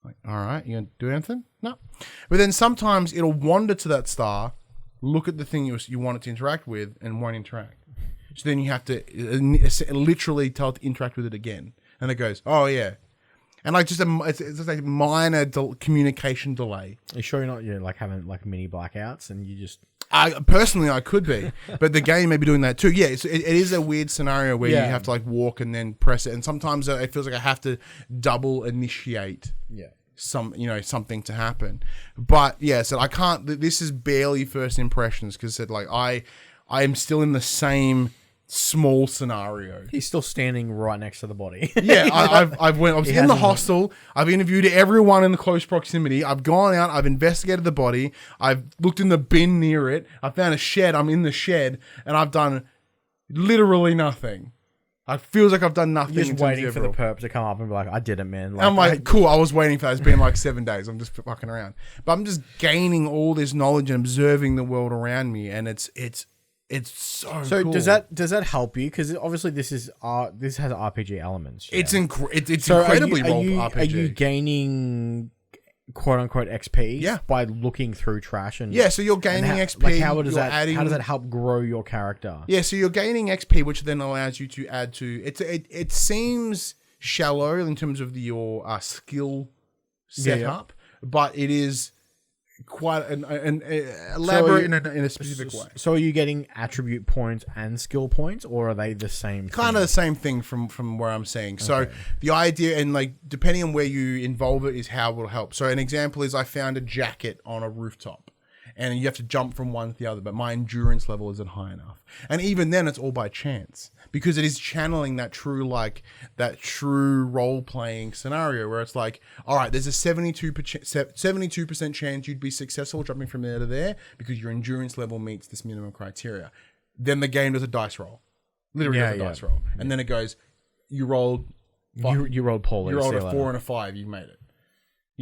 like, all right, you gonna do anything? No. But then sometimes it'll wander to that star, look at the thing you want it to interact with, and won't interact. So then you have to literally tell it to interact with it again. And it goes, oh yeah. And like it's just a minor communication delay. Are you sure you're not having like mini blackouts and you just... I could be, but the game may be doing that too. Yeah, it is a weird scenario where you have to like walk and then press it, and sometimes it feels like I have to double initiate something to happen. But yeah, so I can't. This is barely first impressions, because I am still in the same small scenario. He's still standing right next to the body. Yeah, I was in the hostel. I've interviewed everyone in the close proximity. I've gone out. I've investigated the body. I've looked in the bin near it. I found a shed. I'm in the shed, and I've done literally nothing. It feels like I've done nothing. You're just waiting for the perp to come up and be like, I did it, man. I'm like, cool, I was waiting for that. It's been like 7 days. I'm just fucking around. But I'm just gaining all this knowledge and observing the world around me, and it's so cool. Does that help you? Because obviously this has RPG elements. Yeah? It's incredibly role RPG. Are you gaining quote unquote XP by looking through trash and so you're gaining XP. How does that help grow your character? Yeah, so you're gaining XP, which then allows you to add to it seems shallow in terms of your skill setup, but it is quite an elaborate in a specific way. So are you getting attribute points and skill points, or are they the same thing? Kind of the same thing from where I'm saying. So the idea, and like depending on where you involve it, is how it will help. So an example is I found a jacket on a rooftop, and you have to jump from one to the other, but my endurance level isn't high enough. And even then it's all by chance, because it is channeling that true role-playing scenario where it's like, all right, there's a 72% chance you'd be successful jumping from there to there because your endurance level meets this minimum criteria. Then the game does a dice roll. Literally does a dice roll. And then it goes, you rolled you rolled poorly. You rolled a 4 and a 5, you made it.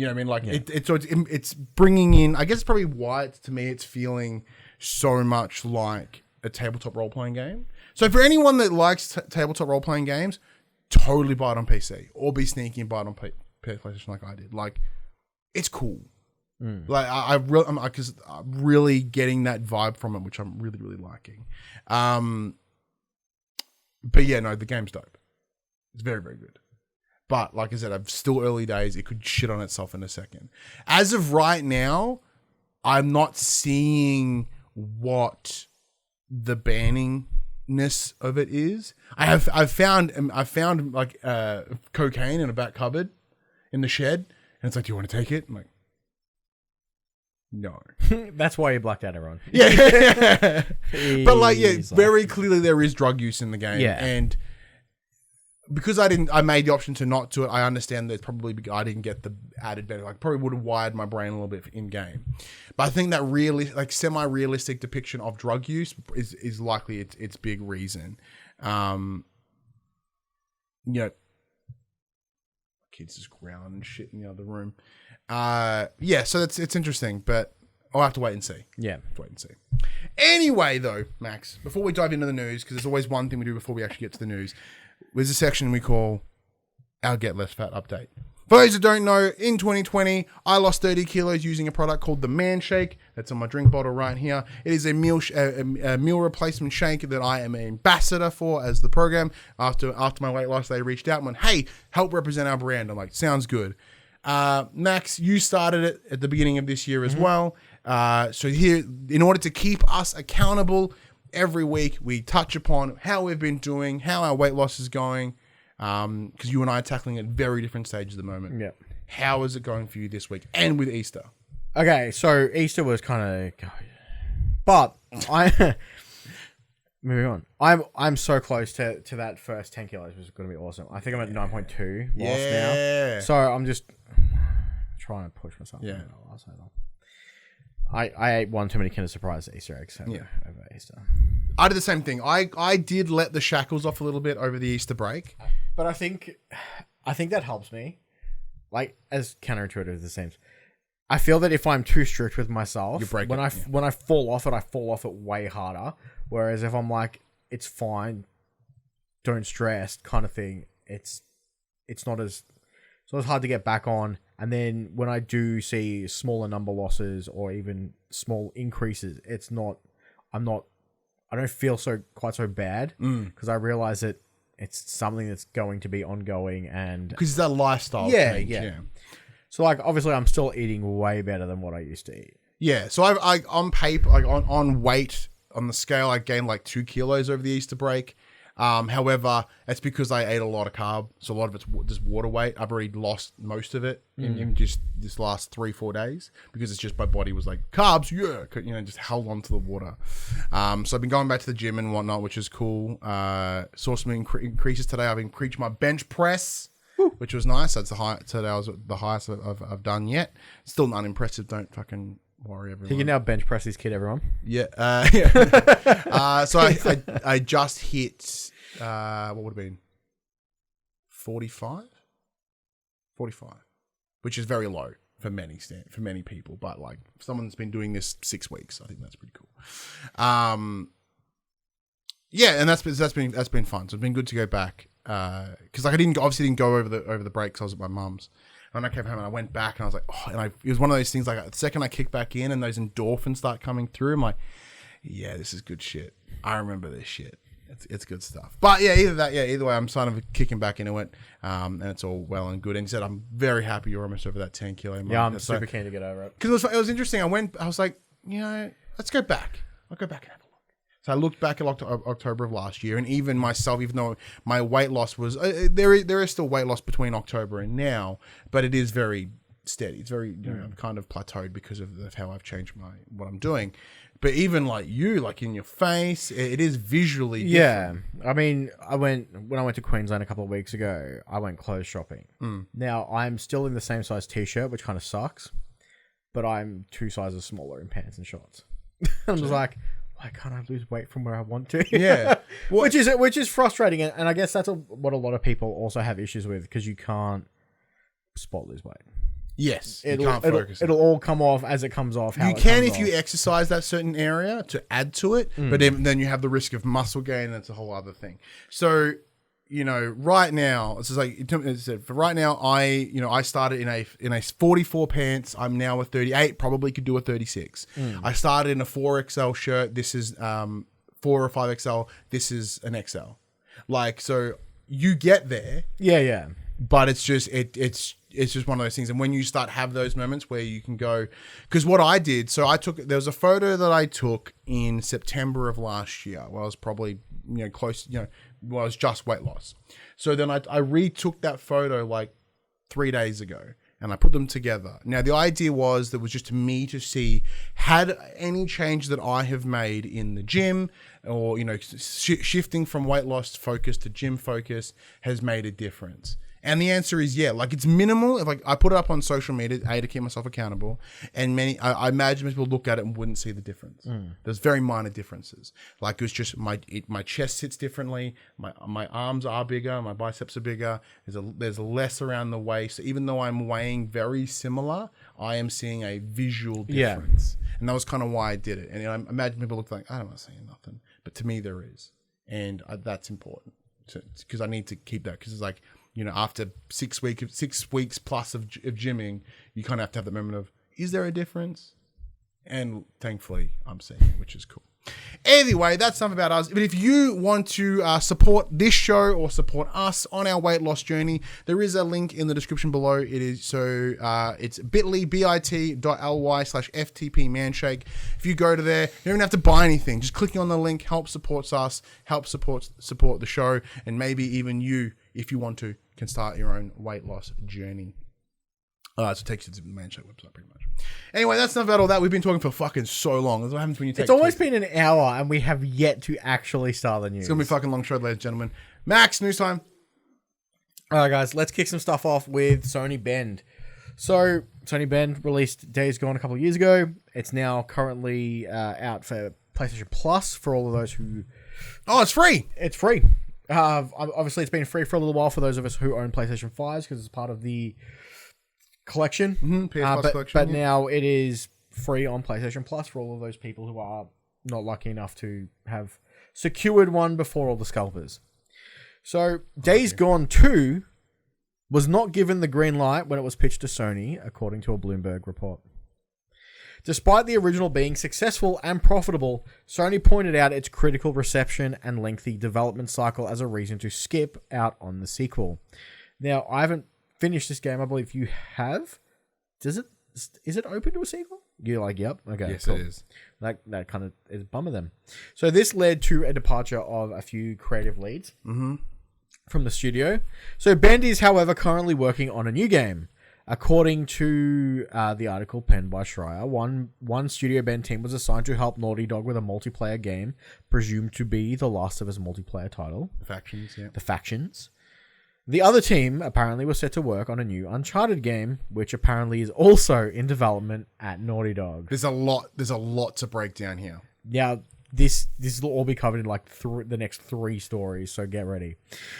You know what I mean? Like it's bringing in. I guess it's probably why to me it's feeling so much like a tabletop role playing game. So for anyone that likes tabletop role playing games, totally buy it on PC or be sneaky and buy it on PlayStation like I did. Like it's cool. Like I'm really getting that vibe from it, which I'm really really liking. But yeah, no, the game's dope. It's very very good. But like I said, I'm still early days. It could shit on itself in a second. As of right now, I'm not seeing what the banningness of it is. I've found like cocaine in a back cupboard in the shed, and it's like, do you want to take it? I'm like, no. That's why you blacked out everyone. Yeah. But like, yeah, very clearly there is drug use in the game. Yeah. And because I made the option to not do it, I understand that probably I didn't get the added benefit. Like probably would have wired my brain a little bit in game. But I think that semi-realistic depiction of drug use is likely its big reason. You know, kids just growling and shit in the other room. Yeah, so it's interesting, but I'll have to wait and see. Yeah. Wait and see. Anyway, though, Max, before we dive into the news, because there's always one thing we do before we actually get to the news, there's a section we call our Get Less Fat Update. For those that don't know, in 2020, I lost 30 kilos using a product called the Man Shake. That's on my drink bottle right here. It is a meal replacement shake that I am an ambassador for as the program. After my weight loss, they reached out and went, hey, help represent our brand. I'm like, sounds good. Max, you started it at the beginning of this year as well. So here, in order to keep us accountable, every week we touch upon how we've been doing, how our weight loss is going, because you and I are tackling at very different stages at the moment. Yeah. How is it going for you this week and with Easter? Okay, so Easter was kind of, but moving on. I'm so close to that first 10 kilos, which is going to be awesome. I think I'm at 9.2 lost now. So I'm just trying to push myself. Yeah. I ate one too many Kinder Surprise Easter eggs over Easter. I did the same thing. I did let the shackles off a little bit over the Easter break. But I think that helps me. Like, as counterintuitive as it seems, I feel that if I'm too strict with myself, when I fall off it way harder. Whereas if I'm like, it's fine, don't stress kind of thing, it's not as hard to get back on. And then when I do see smaller number losses or even small increases, I don't feel quite so bad because I realize that it's something that's going to be ongoing and because it's that lifestyle change. Yeah. So like obviously I'm still eating way better than what I used to eat. Yeah. So I on paper, like on weight on the scale, I gained like 2 kilos over the Easter break. However, that's because I ate a lot of carb, so a lot of it's just water weight. I've already lost most of it in just this last 3-4 days because it's just my body was like carbs, just held on to the water. So I've been going back to the gym and whatnot, which is cool. Saw some increases today. I've increased my bench press, which was nice. That's today was the highest I've done yet. Still unimpressive. Don't fucking worry, everyone. You can now bench press this kid, everyone. Yeah. So I just hit what would have been 45, which is very low for many people. But like someone that's been doing this 6 weeks, I think that's pretty cool. Yeah, and that's been fun. So it's been good to go back because like I didn't go over the break because I was at my mum's. And I came home and I went back and I was like, it was one of those things like the second I kick back in and those endorphins start coming through, I'm like, yeah, this is good shit. I remember this shit. It's good stuff. But yeah, either way, I'm sort of kicking back into it, and it's all well and good. And you said I'm very happy you're almost over that 10 kilo mark. Yeah, I'm super keen to get over it. Because it was interesting. I was like, let's go back. I'll go back and have a look. So I looked back at October of last year, and even myself, even though my weight loss was there is still weight loss between October and now, but it is very steady. It's very I'm kind of plateaued because of how I've changed what I'm doing. But even like you, like in your face, it is visually different. Yeah. I mean, when I went to Queensland a couple of weeks ago, I went clothes shopping. Now I'm still in the same size t-shirt, which kind of sucks, but I'm 2 sizes smaller in pants and shorts. I'm just like, why can't I lose weight from where I want to? Yeah. Which is frustrating. And I guess that's what a lot of people also have issues with because you can't spot lose weight. Yes, It'll all come off as it comes off. You can if you exercise that certain area to add to it, but then you have the risk of muscle gain, and that's a whole other thing. So, right now, it's just like for right now, I started in a 44 pants. I'm now a 38. Probably could do a 36. I started in a 4XL shirt. This is 4 or 5XL. This is an XL. Like, so you get there. Yeah. But it's just one of those things. And when you start have those moments where you can go, because what I did, there was a photo that I took in September of last year. Well, I was probably, close, I was just weight loss. So then I retook that photo like 3 days ago and I put them together. Now, the idea was just me to see, had any change that I have made in the gym or, shifting from weight loss focus to gym focus has made a difference. And the answer is yeah. Like, it's minimal. Like, I put it up on social media, to keep myself accountable. And I imagine people look at it and wouldn't see the difference. There's very minor differences. Like, it was just my chest sits differently. My arms are bigger. My biceps are bigger. There's less around the waist. So even though I'm weighing very similar, I am seeing a visual difference. Yeah. And that was kind of why I did it. And I imagine people look like, I don't want to say nothing. But to me, there is. And that's important. Because I need to keep that. Because it's like, after 6 weeks plus of gymming, you kind of have to have the moment of, is there a difference? And thankfully, I'm seeing it, which is cool. Anyway, that's enough about us. But if you want to support this show or support us on our weight loss journey, there is a link in the description below. It's bit.ly, bit.ly/FTP Manshake. If you go to there, you don't even have to buy anything. Just clicking on the link helps supports us, helps support the show, and maybe even you, if you want to, can start your own weight loss journey. So it takes you to the Manshake website, pretty much. Anyway, that's enough about all that. We've been talking for fucking so long. That's what happens when you take. It's almost been an hour, and we have yet to actually start the news. It's gonna be a fucking long show, ladies and gentlemen. Max, news time. All right, guys, let's kick some stuff off with Sony Bend. So, Sony Bend released Days Gone a couple of years ago. It's now currently out for PlayStation Plus for all of those who. Oh, it's free. It's free. Obviously, it's been free for a little while for those of us who own PlayStation 5s because it's part of the collection. PS Plus collection. But now it is free on PlayStation Plus for all of those people who are not lucky enough to have secured one before all the scalpers. So, Days Gone 2 was not given the green light when it was pitched to Sony, according to a Bloomberg report. Despite the original being successful and profitable, Sony pointed out its critical reception and lengthy development cycle as a reason to skip out on the sequel. Now, I haven't finished this game. I believe you have. Is it open to a sequel? You're like, yep. Okay, yes, cool. It is. That kind of is a bummer then. So this led to a departure of a few creative leads from the studio. So Bend is, however, currently working on a new game. According to the article penned by Schreier, one Studio Bend team was assigned to help Naughty Dog with a multiplayer game, presumed to be The Last of Us multiplayer title. The Factions, yeah. The Factions. The other team apparently was set to work on a new Uncharted game, which apparently is also in development at Naughty Dog. There's a lot to break down here. Yeah, this will all be covered in like the next 3 stories, so get ready.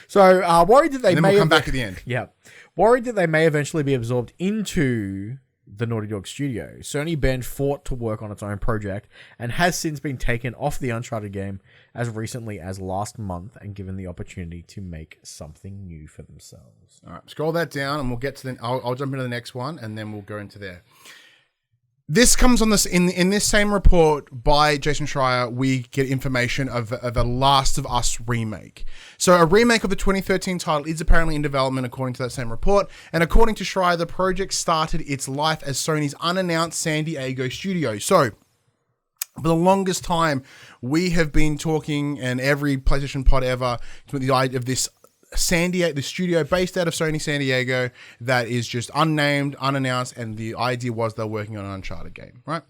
So, worried that they may come back at the end. Yeah, worried that they may eventually be absorbed into the Naughty Dog studio. Sony Bend fought to work on its own project and has since been taken off the Uncharted game as recently as last month and given the opportunity to make something new for themselves. All right, scroll that down and we'll get to I'll jump into the next one and then we'll go into there. This comes on this in this same report by Jason Schreier. We get information of a Last of Us remake. So a remake of the 2013 title is apparently in development, according to that same report. And according to Schreier, the project started its life as Sony's unannounced San Diego studio. So for the longest time, we have been talking, and every PlayStation pod ever, to the idea of this San Diego, the studio based out of Sony San Diego that is just unnamed, unannounced, and the idea was they're working on an Uncharted game, right?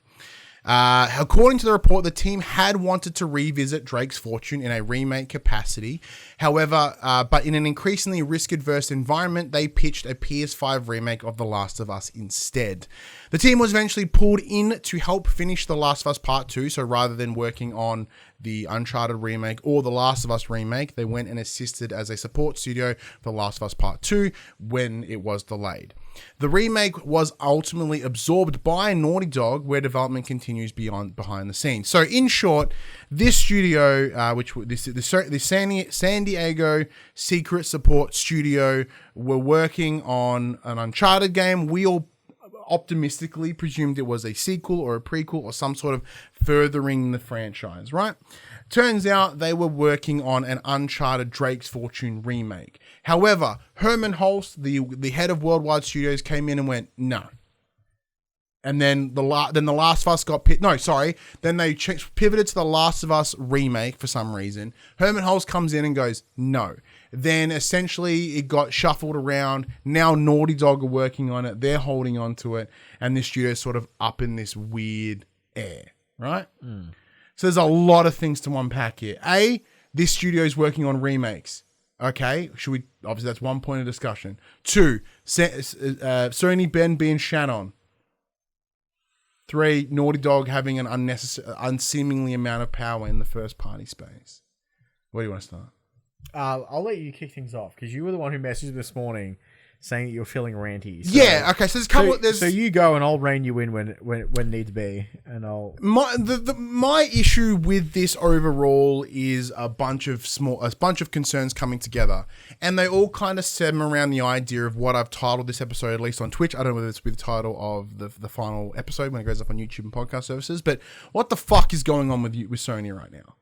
According to the report, the team had wanted to revisit Drake's Fortune in a remake capacity. However, but in an increasingly risk-adverse environment, they pitched a PS5 remake of The Last of Us instead. The team was eventually pulled in to help finish The Last of Us Part 2, so rather than working on the Uncharted remake or The Last of Us remake, they went and assisted as a support studio for The Last of Us Part 2 when it was delayed. The remake was ultimately absorbed by Naughty Dog, where development continues behind the scenes. So, in short, this studio, the San Diego Secret Support Studio, were working on an Uncharted game. We all optimistically presumed it was a sequel or a prequel or some sort of furthering the franchise, right? Turns out they were working on an Uncharted Drake's Fortune remake. However, Herman Hulst, the head of Worldwide Studios, came in and went, no. And then the Last of Us Then they pivoted to the Last of Us remake for some reason. Herman Hulst comes in and goes, no. Then essentially it got shuffled around. Now Naughty Dog are working on it. They're holding on to it. And this studio is sort of up in this weird air, right? So there's a lot of things to unpack here. This studio is working on remakes. Okay, obviously that's one point of discussion. 2, Sony Bend being Shannon. 3, Naughty Dog having an unseemingly amount of power in the first party space. Where do you want to start? I'll let you kick things off because you were the one who messaged this morning saying that you're feeling ranty. So, yeah, okay. So there's a couple. So you go and I'll rein you in when need be, and I'll. My issue with this overall is a bunch of concerns coming together, and they all kind of stem around the idea of what I've titled this episode, at least on Twitch. I don't know whether it's with the title of the final episode when it goes up on YouTube and podcast services, but what the fuck is going on with Sony right now?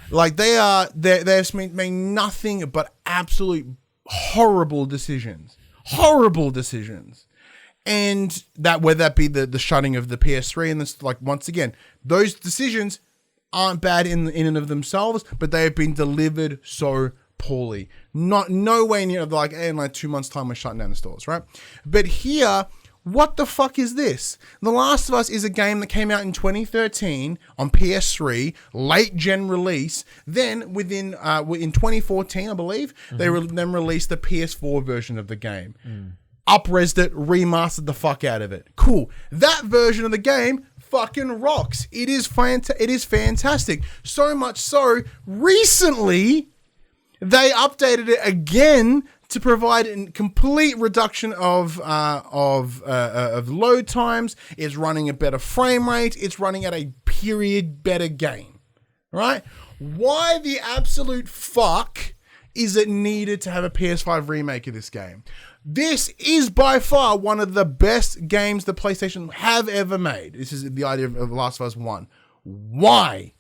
Like they've made nothing but absolute horrible decisions. And that, whether that be the shutting of the PS3 and this, like, once again, those decisions aren't bad in and of themselves, but they have been delivered so poorly. No way near, like, in like 2 months' time we're shutting down the stores, right? But here, what the fuck is this? The Last of Us is a game that came out in 2013 on PS3, late gen release. Then in 2014, I believe, they then released the PS4 version of the game. Up-resed it, remastered the fuck out of it. Cool. That version of the game fucking rocks. It is fantastic. So much so, recently, they updated it again to provide a complete reduction of load times. It's running a better frame rate. It's running at a period better game, right? Why the absolute fuck is it needed to have a PS5 remake of this game? This is by far one of the best games the PlayStation have ever made. This is the idea of The Last of Us 1. Why?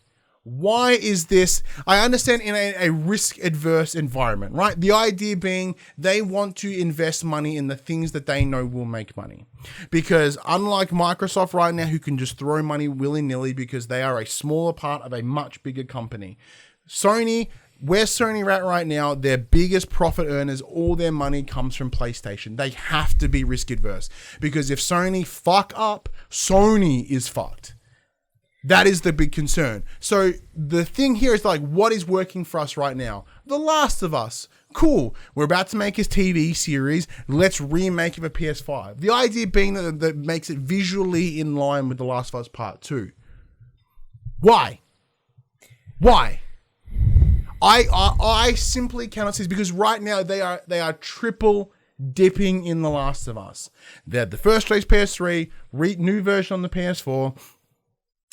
Why is this? I understand in a risk-adverse environment, right? The idea being they want to invest money in the things that they know will make money. Because unlike Microsoft right now, who can just throw money willy-nilly because they are a smaller part of a much bigger company, where's Sony at right now? Their biggest profit earners, all their money comes from PlayStation. They have to be risk-adverse. Because if Sony fuck up, Sony is fucked. That is the big concern. So the thing here is, like, what is working for us right now? The Last of Us. Cool. We're about to make his TV series. Let's remake it for PS5. The idea being that makes it visually in line with The Last of Us Part 2. Why? I simply cannot see this, because right now they are triple dipping in The Last of Us. They had the first release PS3, new version on the PS4,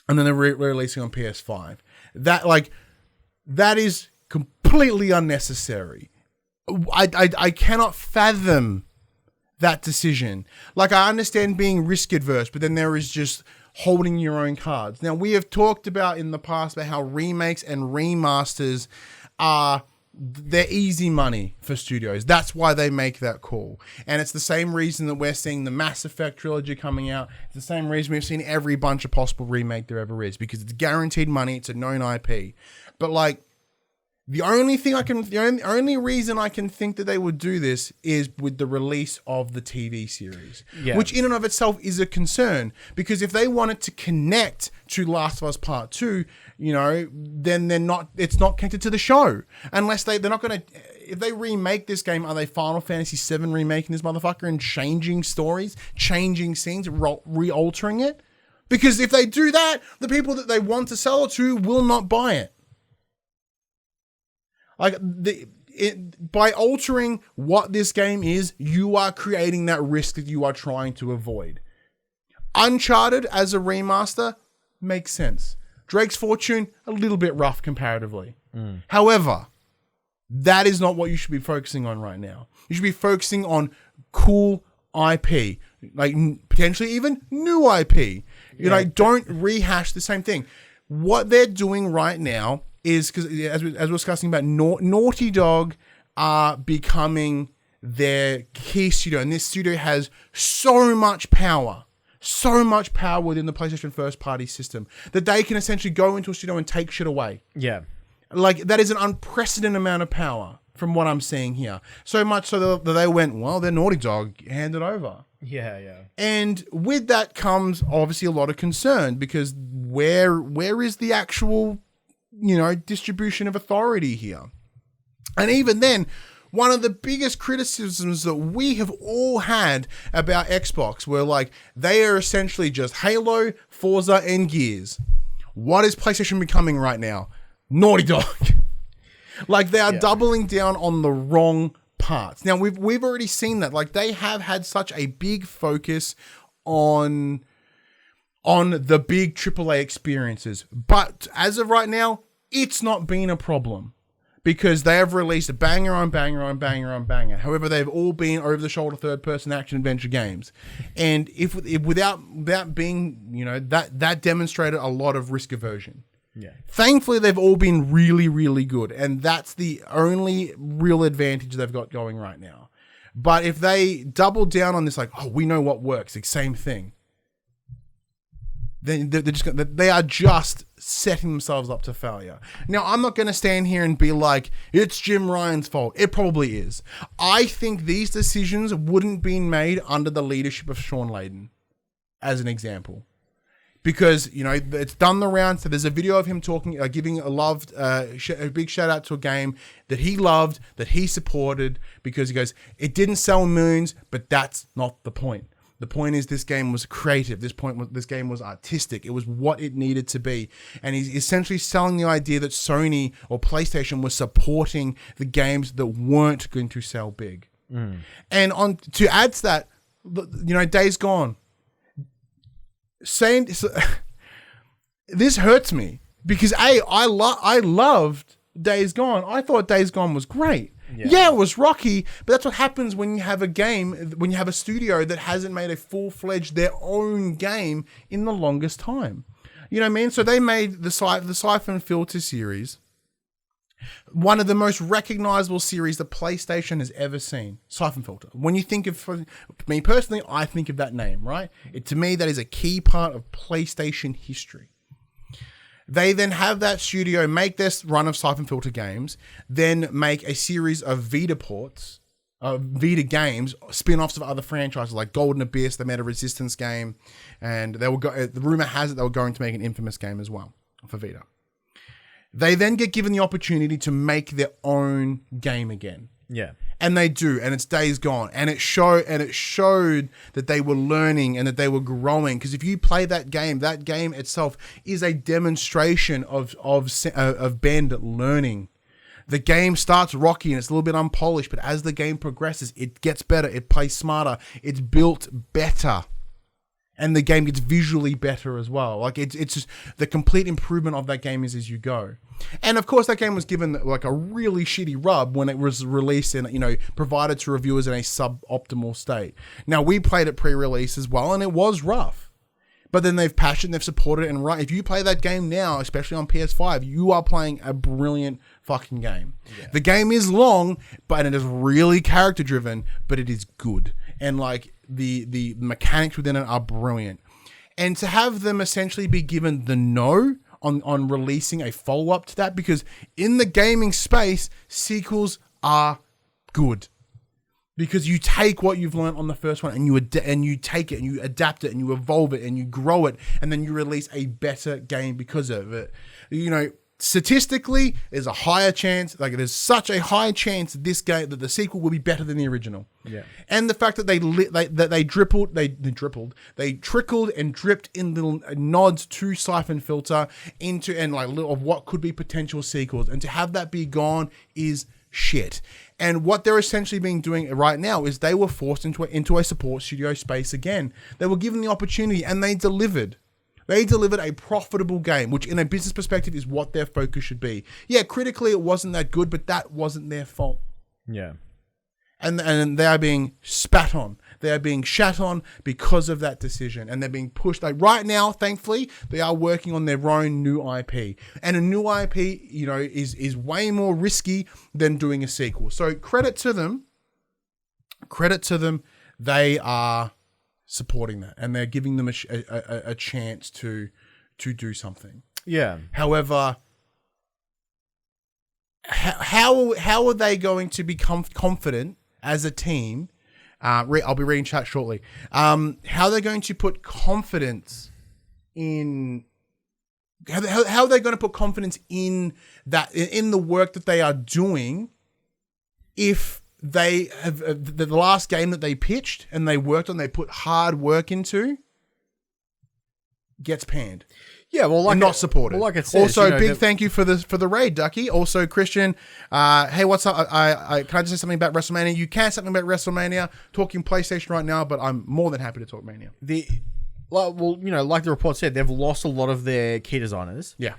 and then they're releasing on PS5. That is completely unnecessary. I cannot fathom that decision. Like, I understand being risk adverse, but then there is just holding your own cards. Now, we have talked about in the past about how remakes and remasters they're easy money for studios. That's why they make that call. And it's the same reason that we're seeing the Mass Effect trilogy coming out. It's the same reason we've seen every bunch of possible remake there ever is, because it's guaranteed money. It's a known IP. But, like, the only reason I can think that they would do this is with the release of the TV series, which in and of itself is a concern, because if they wanted to connect to Last of Us Part 2, then it's not connected to the show, unless they're not going to, if they remake this game, are they Final Fantasy VII remaking this motherfucker and changing stories, changing scenes, re-altering it? Because if they do that, the people that they want to sell it to will not buy it. Like, by altering what this game is, you are creating that risk that you are trying to avoid. Uncharted as a remaster makes sense. Drake's Fortune, a little bit rough comparatively. However, that is not what you should be focusing on right now. You should be focusing on cool IP, like potentially even new IP. You know, don't rehash the same thing. What they're doing right now is, because as we're discussing about Naughty Dog are becoming their key studio, and this studio has so much power within the PlayStation first party system that they can essentially go into a studio and take shit away. Yeah. Like, that is an unprecedented amount of power from what I'm seeing here. So much so that they went, well, they're Naughty Dog, hand it over. Yeah, yeah. And with that comes obviously a lot of concern, because where is the actual, distribution of authority here? And even then, one of the biggest criticisms that we have all had about Xbox were like, they are essentially just Halo, Forza, and Gears. What is PlayStation becoming right now? Naughty Dog. Like, they are doubling down on the wrong parts. Now, we've already seen that. Like, they have had such a big focus on the big AAA experiences. But as of right now, it's not been a problem, because they have released banger on banger on banger on banger. However, they've all been over-the-shoulder third-person action-adventure games. And if without being, that demonstrated a lot of risk aversion. Yeah. Thankfully, they've all been really, really good, and that's the only real advantage they've got going right now. But if they double down on this, like, oh, we know what works, the same thing, then they are just setting themselves up to failure. Now, I'm not going to stand here and be like, it's Jim Ryan's fault. It probably is. I think these decisions wouldn't be made under the leadership of Sean Layden, as an example. Because, it's done the rounds. So there's a video of him talking, giving a big shout out to a game that he loved, that he supported, because he goes, it didn't sell millions, but that's not the point. The point is, this game was creative. This game was artistic. It was what it needed to be. And he's essentially selling the idea that Sony or PlayStation was supporting the games that weren't going to sell big. And to add to that, Days Gone. This hurts me, because I loved Days Gone. I thought Days Gone was great. Yeah, it was rocky, but that's what happens when you have a game, when you have a studio that hasn't made a full-fledged their own game in the longest time. You know what I mean? So they made the Siphon Filter series, one of the most recognizable series that PlayStation has ever seen. Siphon Filter. When you think of, for me personally, I think of that name, right? To me, that is a key part of PlayStation history. They then have that studio make this run of Siphon Filter games, then make a series of Vita ports, Vita games, spin-offs of other franchises like Golden Abyss. They made a Resistance game, and they will go. The rumor has it they were going to make an Infamous game as well for Vita. They then get given the opportunity to make their own game again. Yeah. And they do, and it's Days Gone, and it showed that they were learning and that they were growing. Because if you play that game itself is a demonstration of Bend learning. The game starts rocky and it's a little bit unpolished, but as the game progresses, it gets better, it plays smarter, it's built better. And the game gets visually better as well. Like, it's just the complete improvement of that game is as you go. And of course, that game was given like a really shitty rub when it was released and, provided to reviewers in a suboptimal state. Now, we played it pre-release as well, and it was rough. But then they've supported it, and if you play that game now, especially on PS5, you are playing a brilliant fucking game. Yeah. The game is long, but it is really character driven, but it is good. And like the mechanics within it are brilliant. And to have them essentially be given the no on releasing a follow-up to that, because in the gaming space, sequels are good. Because you take what you've learned on the first one and you take it and you adapt it and you evolve it and you grow it, and then you release a better game because of it. Statistically, there's a higher chance, there's such a high chance that the sequel will be better than the original. Yeah. And the fact that they trickled and dripped in little nods to Siphon Filter of what could be potential sequels, and to have that be gone is shit. And what they're essentially being doing right now is they were forced into a support studio space again. They were given the opportunity and they delivered. They delivered a profitable game, which in a business perspective is what their focus should be. Yeah, critically it wasn't that good, but that wasn't their fault. Yeah. And they are being spat on. They are being shat on because of that decision. And they're being pushed. Like right now, thankfully, they are working on their own new IP. And a new IP, you know, is way more risky than doing a sequel. So credit to them. Credit to them. They are supporting that. And they're giving them a chance to do something. Yeah. However, how are they going to become confident as a team? I'll be reading chat shortly. How are they going to put confidence in? How are they going to put confidence in that in the work that they are doing? If they have the last game that they pitched and they worked on, they put hard work into, gets panned. Yeah, well, like not supported. Well, like it says, also, you know, big thank you for the raid, Ducky. Also, Christian, hey, what's up? I can I just say something about WrestleMania? You can say something about WrestleMania. Talking PlayStation right now, but I'm more than happy to talk Mania. Well, you know, like the report said, they've lost a lot of their key designers. Yeah.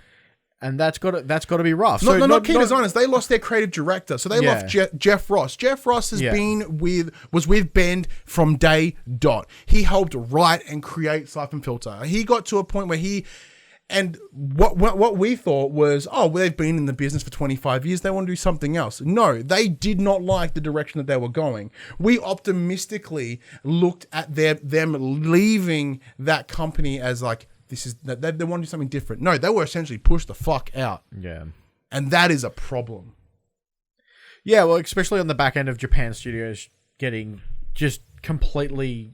And that's got to be rough. Not key designers. They lost their creative director, so they lost Jeff Ross. Jeff Ross was with Bend from day dot. He helped write and create Siphon Filter. He got to a point where and what we thought was, oh, well, they've been in the business for 25 years. They want to do something else. No, they did not like the direction that they were going. We optimistically looked at them leaving that company as like, they want to do something different. No, they were essentially pushed the fuck out. Yeah. And that is a problem. Yeah, well, especially on the back end of Japan studios getting just completely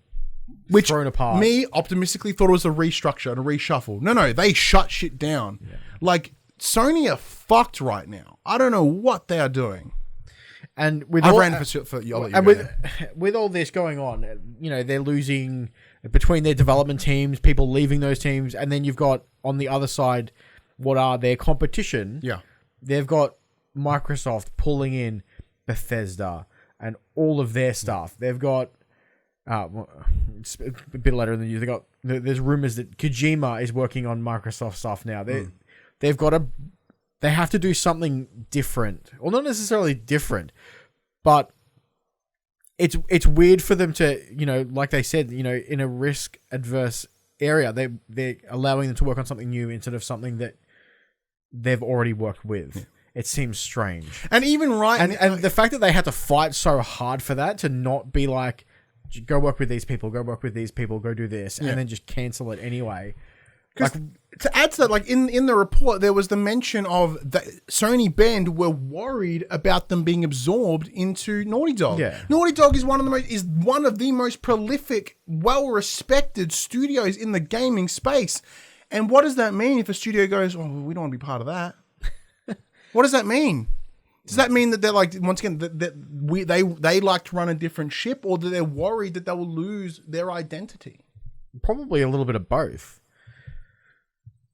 thrown apart. Me optimistically thought it was a restructure and a reshuffle. No, they shut shit down. Yeah. Like, Sony are fucked right now. I don't know what they are doing. And with with all this going on, you know, they're losing between their development teams, people leaving those teams, and then you've got on the other side what are their competition. Yeah. They've got Microsoft pulling in Bethesda and all of their stuff. They've got it's a bit later in the news. There's rumors that Kojima is working on Microsoft stuff now. They have to do something different, or not necessarily different, but it's weird for them to, you know, like they said, you know, in a risk adverse area, they're allowing them to work on something new instead of something that they've already worked with. Yeah. It seems strange, and even and the fact that they had to fight so hard for that, to not be like, go work with these people, go work with these people, go do this, and then just cancel it anyway. Like, to add to that, like in the report, there was the mention of that Sony Bend were worried about them being absorbed into Naughty Dog. Yeah. Naughty Dog is one of the most prolific, well-respected studios in the gaming space. And what does that mean if a studio goes, "Oh, we don't want to be part of that"? What does that mean? Does that mean that they're like, once again, they like to run a different ship, or that they're worried that they will lose their identity? Probably a little bit of both.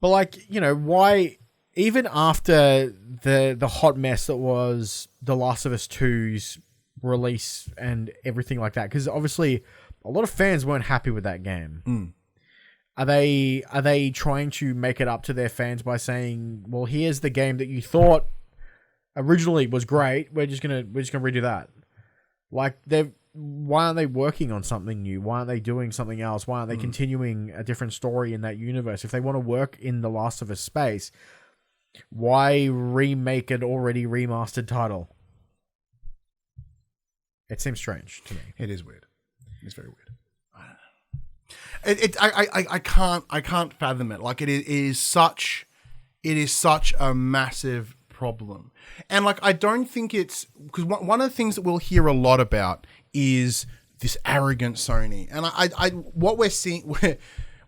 But like, you know, why, even after the hot mess that was The Last of Us 2's release and everything like that, because obviously a lot of fans weren't happy with that game. Mm. Are they trying to make it up to their fans by saying, well, here's the game that you thought originally was great, we're just gonna redo that? Like, why aren't they working on something new? Why aren't they doing something else? Why aren't they continuing a different story in that universe? If they want to work in the Last of Us space, why remake an already remastered title? It seems strange to me. It is weird. It's very weird. I can't fathom it. Like, it is such a massive problem. And like, I don't think it's, because one of the things that we'll hear a lot about is this arrogant Sony. And I what we're seeing,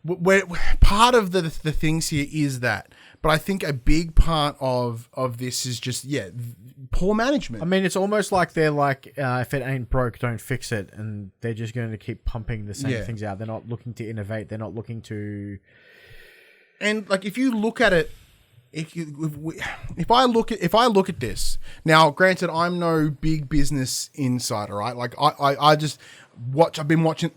we're part of the things here is that, but I think a big part of this is just, poor management. I mean, it's almost like they're like, if it ain't broke, don't fix it. And they're just going to keep pumping the same things out. They're not looking to innovate. They're not looking to... And like, if you look at it, if I look at this now, granted, I'm no big business insider, right? Like I just watch. I've been watching.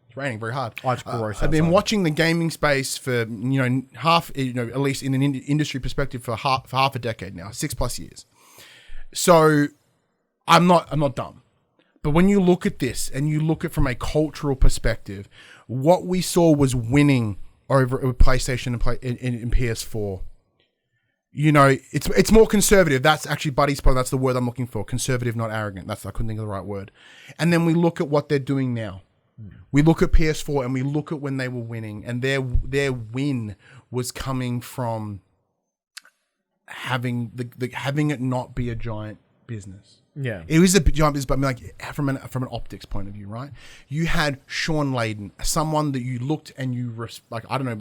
It's raining very hard. I've been watching the gaming space for at least in an industry perspective for half a decade now, 6+ years. So I'm not dumb. But when you look at this and you look at it from a cultural perspective, what we saw was winning over PlayStation and PS4. It's more conservative. That's actually Buddy's point. That's the word I'm looking for. Conservative, not arrogant. I couldn't think of the right word. And then we look at what they're doing now. We look at PS4 and we look at when they were winning, and their win was coming from having having it not be a giant business. Yeah, it was a giant business, but from an optics point of view, right? You had Sean Layden, someone that you looked and you I don't know,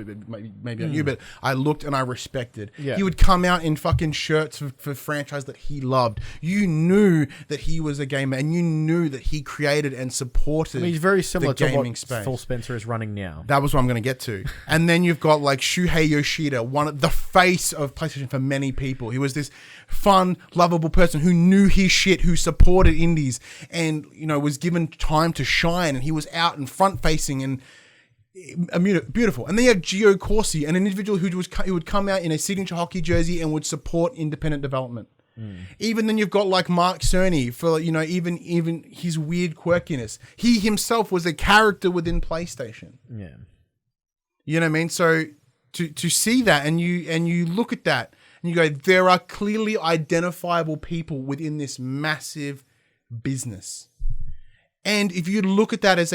maybe not you, but I looked and I respected. Yeah. He would come out in fucking shirts for franchise that he loved. You knew that he was a gamer, and you knew that he created and supported. He's very similar to what space. Phil Spencer is running now. That was what I'm going to get to. And then you've got like Shuhei Yoshida, the face of PlayStation for many people. He was this fun, lovable person who knew his shit, who supported indies, and was given time to shine, and he was out and front facing and beautiful. And then you have Gio Corsi, an individual who would come out in a signature hockey jersey and would support independent development. Even then you've got like Mark Cerny for even his weird quirkiness. He himself was a character within PlayStation. Yeah. You know what I mean? So to see that and you look at that and you go, there are clearly identifiable people within this massive business. And if you look at that as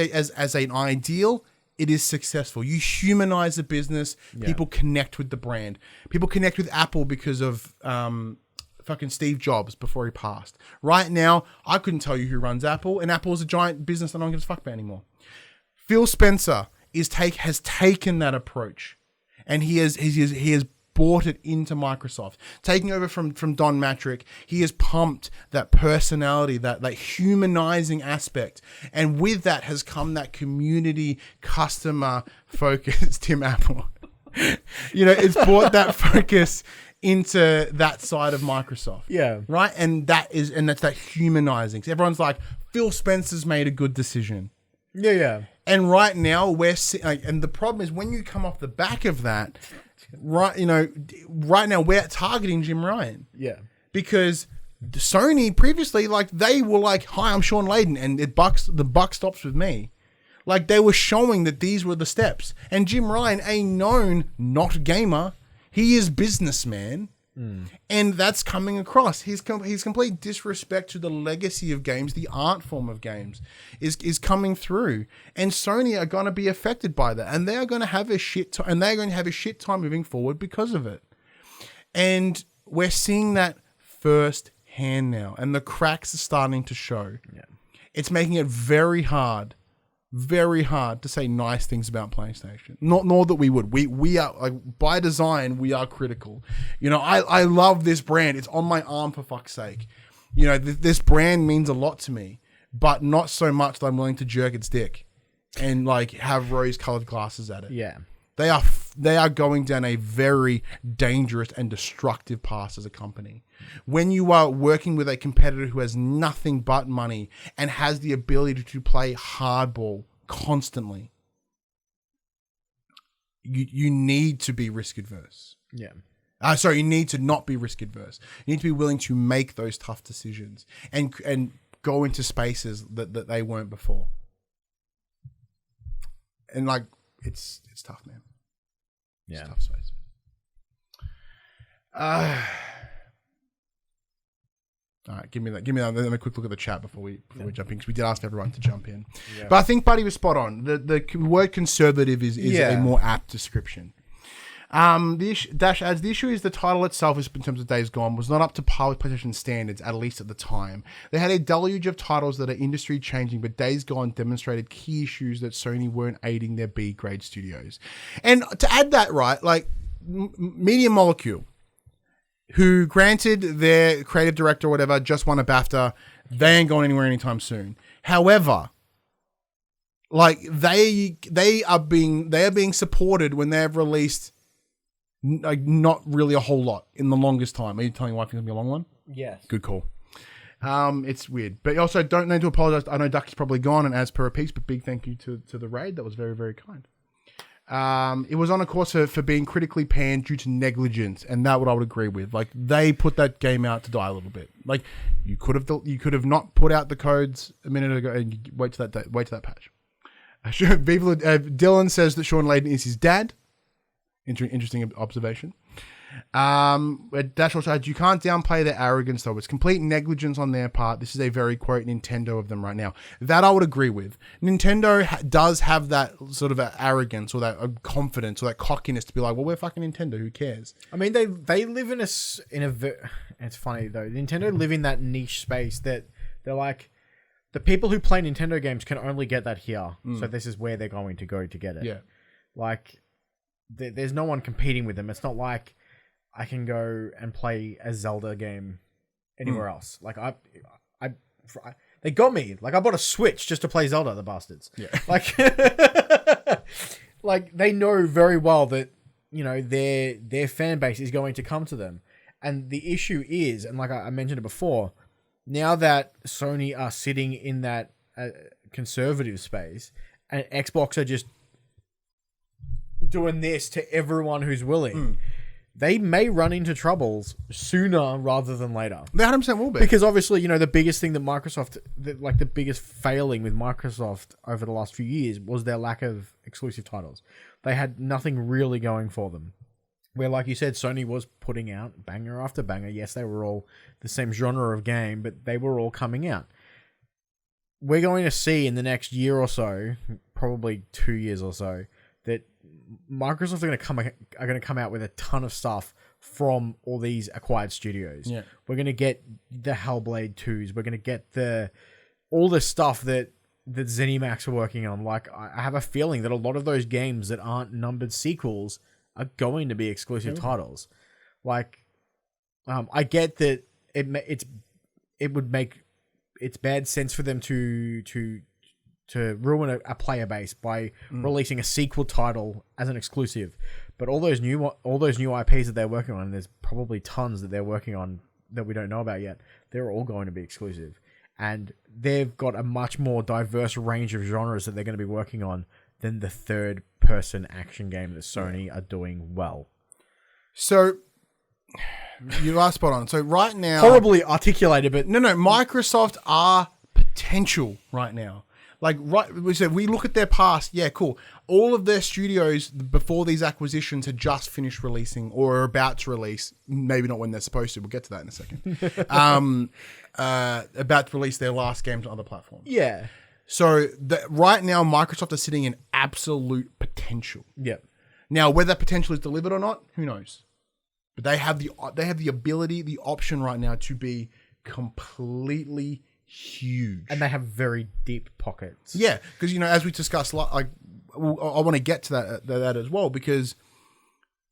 an ideal, it is successful. You humanize the business. Yeah. People connect with the brand. People connect with Apple because of fucking Steve Jobs before he passed. Right now, I couldn't tell you who runs Apple, and Apple is a giant business that no one gives a fuck about anymore. Phil Spencer has taken that approach, and he has brought it into Microsoft, taking over from Don Matrick. He has pumped that personality, that humanizing aspect, and with that has come that community, customer focus. Tim Apple, it's brought that focus into that side of Microsoft. Yeah, right, and that's that humanizing. So everyone's like, Phil Spencer's made a good decision. Yeah. And right now and the problem is when you come off the back of that. Right now we're targeting Jim Ryan. Yeah. Because Sony previously, they were like, hi, I'm Sean Layden, and the buck stops with me. Like, they were showing that these were the steps. And Jim Ryan, a known not gamer, he is businessman. And that's coming across. His complete disrespect to the legacy of games, the art form of games, is coming through. And Sony are going to be affected by that, and they are going to have a shit time moving forward because of it. And we're seeing that firsthand now, and the cracks are starting to show. Yeah. It's making it very hard to say nice things about PlayStation. Nor that we would. We are, like, by design, we are critical. I love this brand. It's on my arm, for fuck's sake. This brand means a lot to me, but not so much that I'm willing to jerk its dick and have rose-colored glasses at it. Yeah. They are going down a very dangerous and destructive path as a company. When you are working with a competitor who has nothing but money and has the ability to play hardball constantly, you need to be risk adverse. Yeah. You need to not be risk adverse. You need to be willing to make those tough decisions and go into spaces that they weren't before. And it's tough, man. Yeah. It's tough space. All right, give me a quick look at the chat before we jump in, because we did ask everyone to jump in. Yeah. But I think Buddy was spot on. The word conservative is a more apt description. Dash adds, the issue is the title itself, in terms of Days Gone, was not up to par with PlayStation standards, at least at the time. They had a deluge of titles that are industry changing, but Days Gone demonstrated key issues that Sony weren't aiding their B-grade studios. And to add that, right, Media Molecule, who, granted, their creative director or whatever just won a BAFTA, they ain't going anywhere anytime soon. However, they are being supported when they have released Like, not really a whole lot in the longest time. Are you telling your wife it's going to be a long one? Yes. Good call. It's weird. But also, don't need to apologize. I know Ducky's probably gone, and as per a piece, but big thank you to the raid. That was very, very kind. It was on a course for being critically panned due to negligence, and that what I would agree with. Like, they put that game out to die a little bit. Like, you could have not put out the codes a minute ago and wait to that patch. Dylan says that Sean Layden is his dad. Interesting observation. Dash also adds, you can't downplay their arrogance though. It's complete negligence on their part. This is a very quote Nintendo of them right now. That I would agree with. Nintendo does have that sort of arrogance or that confidence or that cockiness to be like, well, we're fucking Nintendo. Who cares? I mean, they live in a. It's funny though. Nintendo live in that niche space that they're like, the people who play Nintendo games can only get that here. So this is where they're going to go to get it. Yeah. Like, there's no one competing with them. It's not like I can go and play a Zelda game anywhere else. Like, they got me. Like, I bought a Switch just to play Zelda, the bastards. Yeah. Like, like they know very well that, you know, their fan base is going to come to them. And the issue is, and like I mentioned it before, now that Sony are sitting in that conservative space, and Xbox are just doing this to everyone who's willing, they may run into troubles sooner rather than later. They 100% will be. Because obviously, you know, the biggest thing that Microsoft, the biggest failing with Microsoft over the last few years was their lack of exclusive titles. They had nothing really going for them. Where, like you said, Sony was putting out banger after banger. Yes, they were all the same genre of game, but they were all coming out. We're going to see in the next year or so, probably 2 years or so, that Microsoft are going to come out with a ton of stuff from all these acquired studios. Yeah. We're going to get the Hellblade 2s. We're going to get all the stuff that ZeniMax are working on. Like, I have a feeling that a lot of those games that aren't numbered sequels are going to be exclusive titles. Like, I get that it would make it's bad sense for them to ruin a player base by releasing a sequel title as an exclusive. But all those new IPs that they're working on, there's probably tons that they're working on that we don't know about yet. They're all going to be exclusive, and they've got a much more diverse range of genres that they're going to be working on than the third-person action game that Sony are doing well. So, you are spot on. So right now... Horribly articulated, but... No, Microsoft are potential right now. Like, we look at their past, yeah, cool. All of their studios before these acquisitions had just finished releasing or are about to release, maybe not when they're supposed to, we'll get to that in a second, about to release their last games on other platforms. Yeah. So right now, Microsoft is sitting in absolute potential. Yeah. Now, whether that potential is delivered or not, who knows? But they have the ability, the option right now to be completely huge, and they have very deep pockets. Yeah, because you know, as we discussed, like I want to get to that as well, because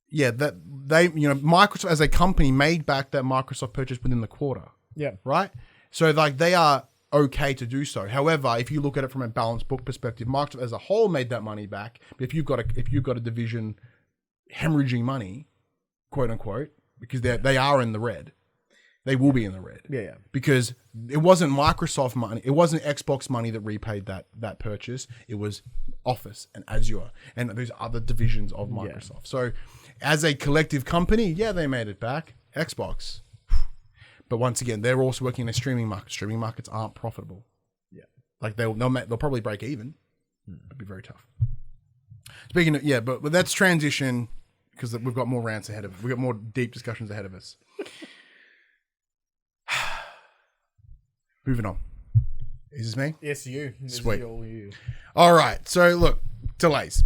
yeah, that they, you know, Microsoft as a company made back that Microsoft purchase within the quarter. Yeah. Right. So like they are okay to do so. However, if you look at it from a balanced book perspective, Microsoft as a whole made that money back. But if you've got a division hemorrhaging money, quote unquote, because they are in the red, they will be in the red. Yeah. Because it wasn't Microsoft money, it wasn't Xbox money that repaid that purchase. It was Office and Azure and those other divisions of Microsoft. Yeah. So as a collective company, yeah, they made it back. Xbox. But once again, they're also working in a streaming market. Streaming markets aren't profitable. Yeah. Like they'll probably break even. It'd be very tough. Speaking of, but let's transition because we've got more rants ahead of us. We've got more deep discussions ahead of us. Moving on. Is this me? Yes, you. Sweet. All you. All right. So look, delays.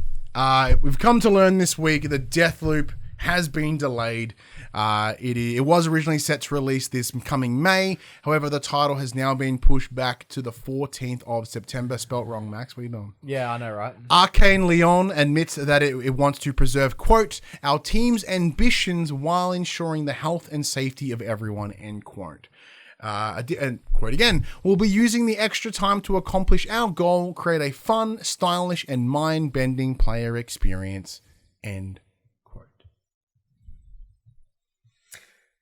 We've come to learn this week that Deathloop has been delayed. It was originally set to release this coming May. However, the title has now been pushed back to the 14th of September. Spelt wrong, Max. What are you doing? Yeah, I know, right? Arcane Leon admits that it wants to preserve, quote, our team's ambitions while ensuring the health and safety of everyone, end quote. And quote again, we'll be using the extra time to accomplish our goal, create a fun, stylish, and mind-bending player experience, end quote.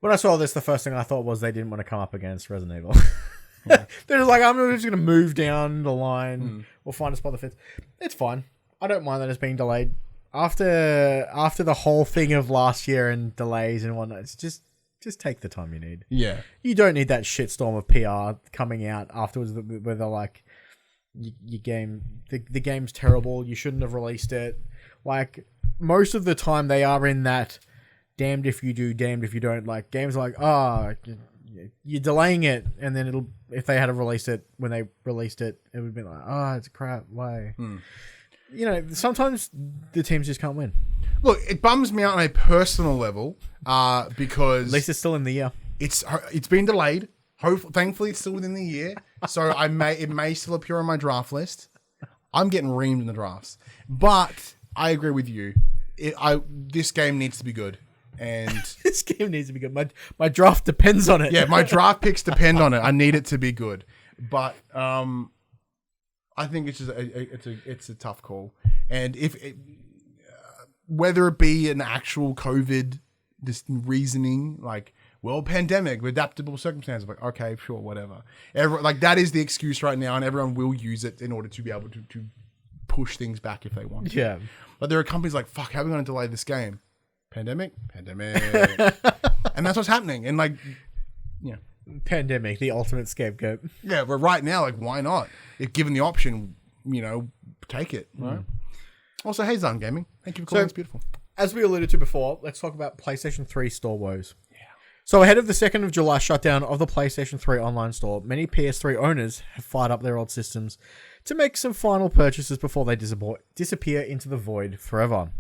When I saw this, the first thing I thought was they didn't want to come up against Resident Evil. Yeah. They're just like, I'm just going to move down the line. We'll find a spot that fits. It's fine. I don't mind that it's being delayed. After the whole thing of last year and delays and whatnot, it's just take the time you need. Yeah. You don't need that shitstorm of PR coming out afterwards where they're like, your game, the game's terrible. You shouldn't have released it. Like, most of the time they are in that damned if you do, damned if you don't. Like, games like, you're delaying it, and then if they had released it when they released it, it would be like, it's crap. Why? You know, sometimes the teams just can't win. Look, it bums me out on a personal level because at least it's still in the year. It's been delayed. Thankfully, it's still within the year, so it may still appear on my draft list. I'm getting reamed in the drafts, but I agree with you. This game needs to be good. And this game needs to be good. My draft depends on it. Yeah, my draft picks depend on it. I need it to be good. But I think it's just it's a tough call. And whether it be an actual COVID this reasoning, like, well, pandemic, adaptable circumstances, like, okay, sure, whatever. That is the excuse right now, and everyone will use it in order to be able to push things back if they want to. Yeah. But there are companies like, fuck, how are we going to delay this game? Pandemic. And that's what's happening. And Pandemic, the ultimate scapegoat. Yeah, but right now, like, why not? If given the option, take it. Right? Also, hey, Zun Gaming. Thank you for calling. It's beautiful. As we alluded to before, let's talk about PlayStation 3 store woes. Yeah. So ahead of the 2nd of July shutdown of the PlayStation 3 online store, many PS3 owners have fired up their old systems to make some final purchases before they disappear into the void forever.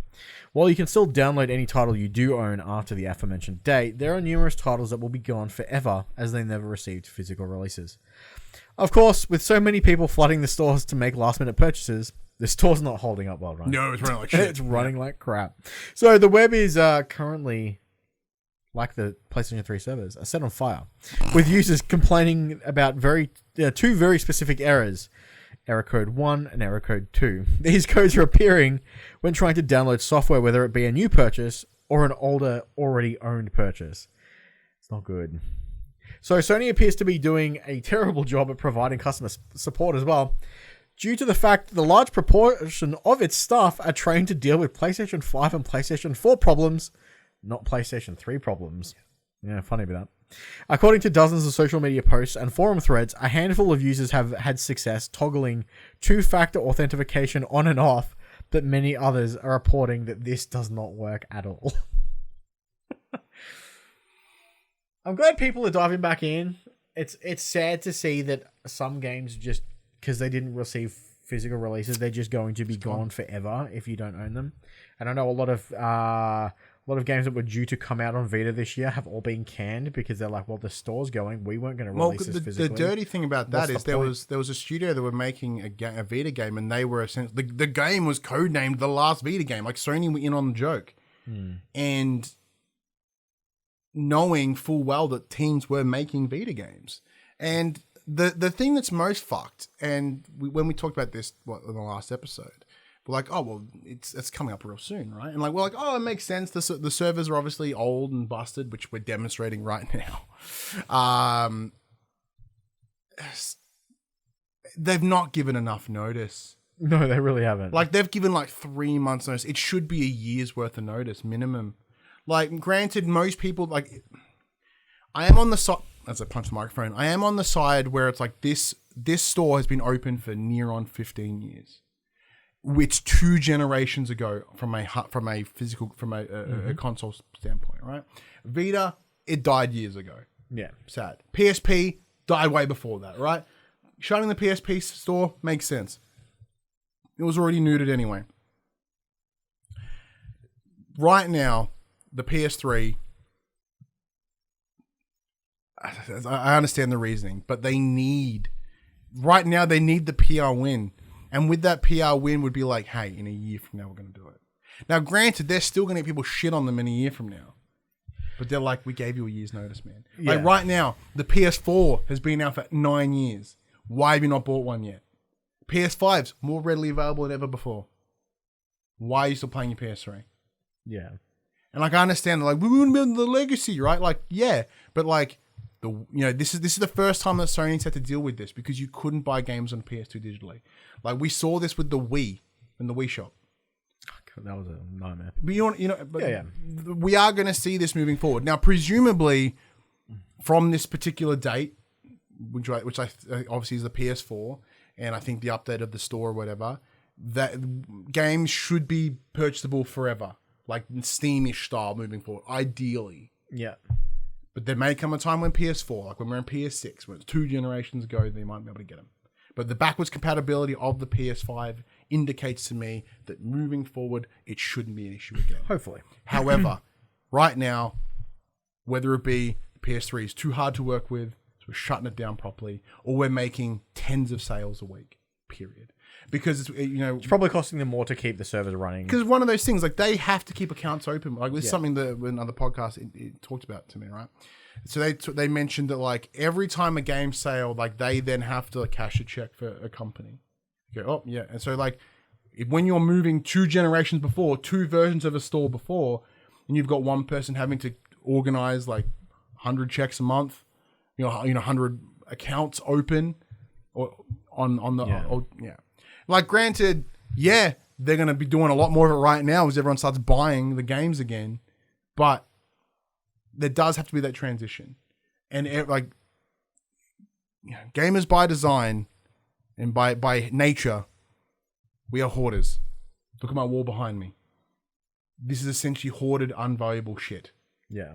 While you can still download any title you do own after the aforementioned date, there are numerous titles that will be gone forever as they never received physical releases. Of course, with so many people flooding the stores to make last-minute purchases, the store's not holding up well, right? No, it's running like shit. It's running like crap. So the web is currently, like the PlayStation 3 servers, are set on fire, with users complaining about two very specific errors. Error code 1 and error code 2. These codes are appearing when trying to download software, whether it be a new purchase or an older, already owned purchase. It's not good. So Sony appears to be doing a terrible job at providing customer support as well, due to the fact that the large proportion of its staff are trained to deal with PlayStation 5 and PlayStation 4 problems, not PlayStation 3 problems. Yeah, funny about that. According to dozens of social media posts and forum threads, a handful of users have had success toggling two-factor authentication on and off, but many others are reporting that this does not work at all. I'm glad people are diving back in. It's sad to see that some games, just because they didn't receive physical releases, they're just going to be gone forever if you don't own them. And I know a lot of games that were due to come out on Vita this year have all been canned because they're like, well, the store's going. We weren't going to release this physically. The dirty thing about that is there was a studio that were making a Vita game, and they were essentially the game was codenamed the last Vita game. Like, Sony were in on the joke, and knowing full well that teams were making Vita games. And the thing that's most fucked, and when we talked about this in the last episode, we're like, oh, well, it's coming up real soon, right? And we're like, oh, it makes sense. The servers are obviously old and busted, which we're demonstrating right now. They've not given enough notice. No, they really haven't. Like, they've given 3 months notice. It should be a year's worth of notice minimum. Like, granted, most people, I am on the side, as I punch the microphone, I am on the side where it's like this store has been open for near on 15 years. Which 2 generations ago from a console standpoint, right? Vita, it died years ago. Yeah. Sad. PSP died way before that, right? Shutting the PSP store makes sense. It was already neutered anyway. Right now, the PS3, I understand the reasoning, but right now they need the PR win. And with that PR win would be like, hey, in a year from now, we're going to do it. Now, granted, they're still going to get people shit on them in a year from now. But they're like, we gave you a year's notice, man. Yeah. Like, right now, the PS4 has been out for 9 years. Why have you not bought one yet? PS5's more readily available than ever before. Why are you still playing your PS3? Yeah. And like I understand, like we wouldn't build the legacy, right? Like yeah, but like this is the first time that Sony's had to deal with this because you couldn't buy games on PS2 digitally. Like we saw this with the Wii and the Wii Shop. That was a nightmare. But we are going to see this moving forward. Now, presumably, from this particular date, which I obviously is the PS4, and I think the update of the store or whatever, that games should be purchasable forever, like Steam-ish style moving forward, ideally. Yeah. But there may come a time when PS4, like when we're in PS6, when it's 2 generations ago, they might be able to get them. But the backwards compatibility of the PS5 indicates to me that moving forward, it shouldn't be an issue again. Hopefully. However, right now, whether it be PS3 is too hard to work with, so we're shutting it down properly, or we're making tens of sales a week, period. Because it's probably costing them more to keep the servers running. Because one of those things, like they have to keep accounts open. Like this is something that in another podcast it talked about to me, right? So they mentioned that like every time a game sale, like they then have to cash a check for a company. You go, oh yeah, and so like when you're moving 2 generations before, 2 versions of a store before, and you've got one person having to organize like 100 checks a month, 100 accounts open, or on the Like granted, they're going to be doing a lot more of it right now as everyone starts buying the games again, but there does have to be that transition. And gamers by design and by nature, we are hoarders. Look at my wall behind me. This is essentially hoarded, unvaluable shit. Yeah.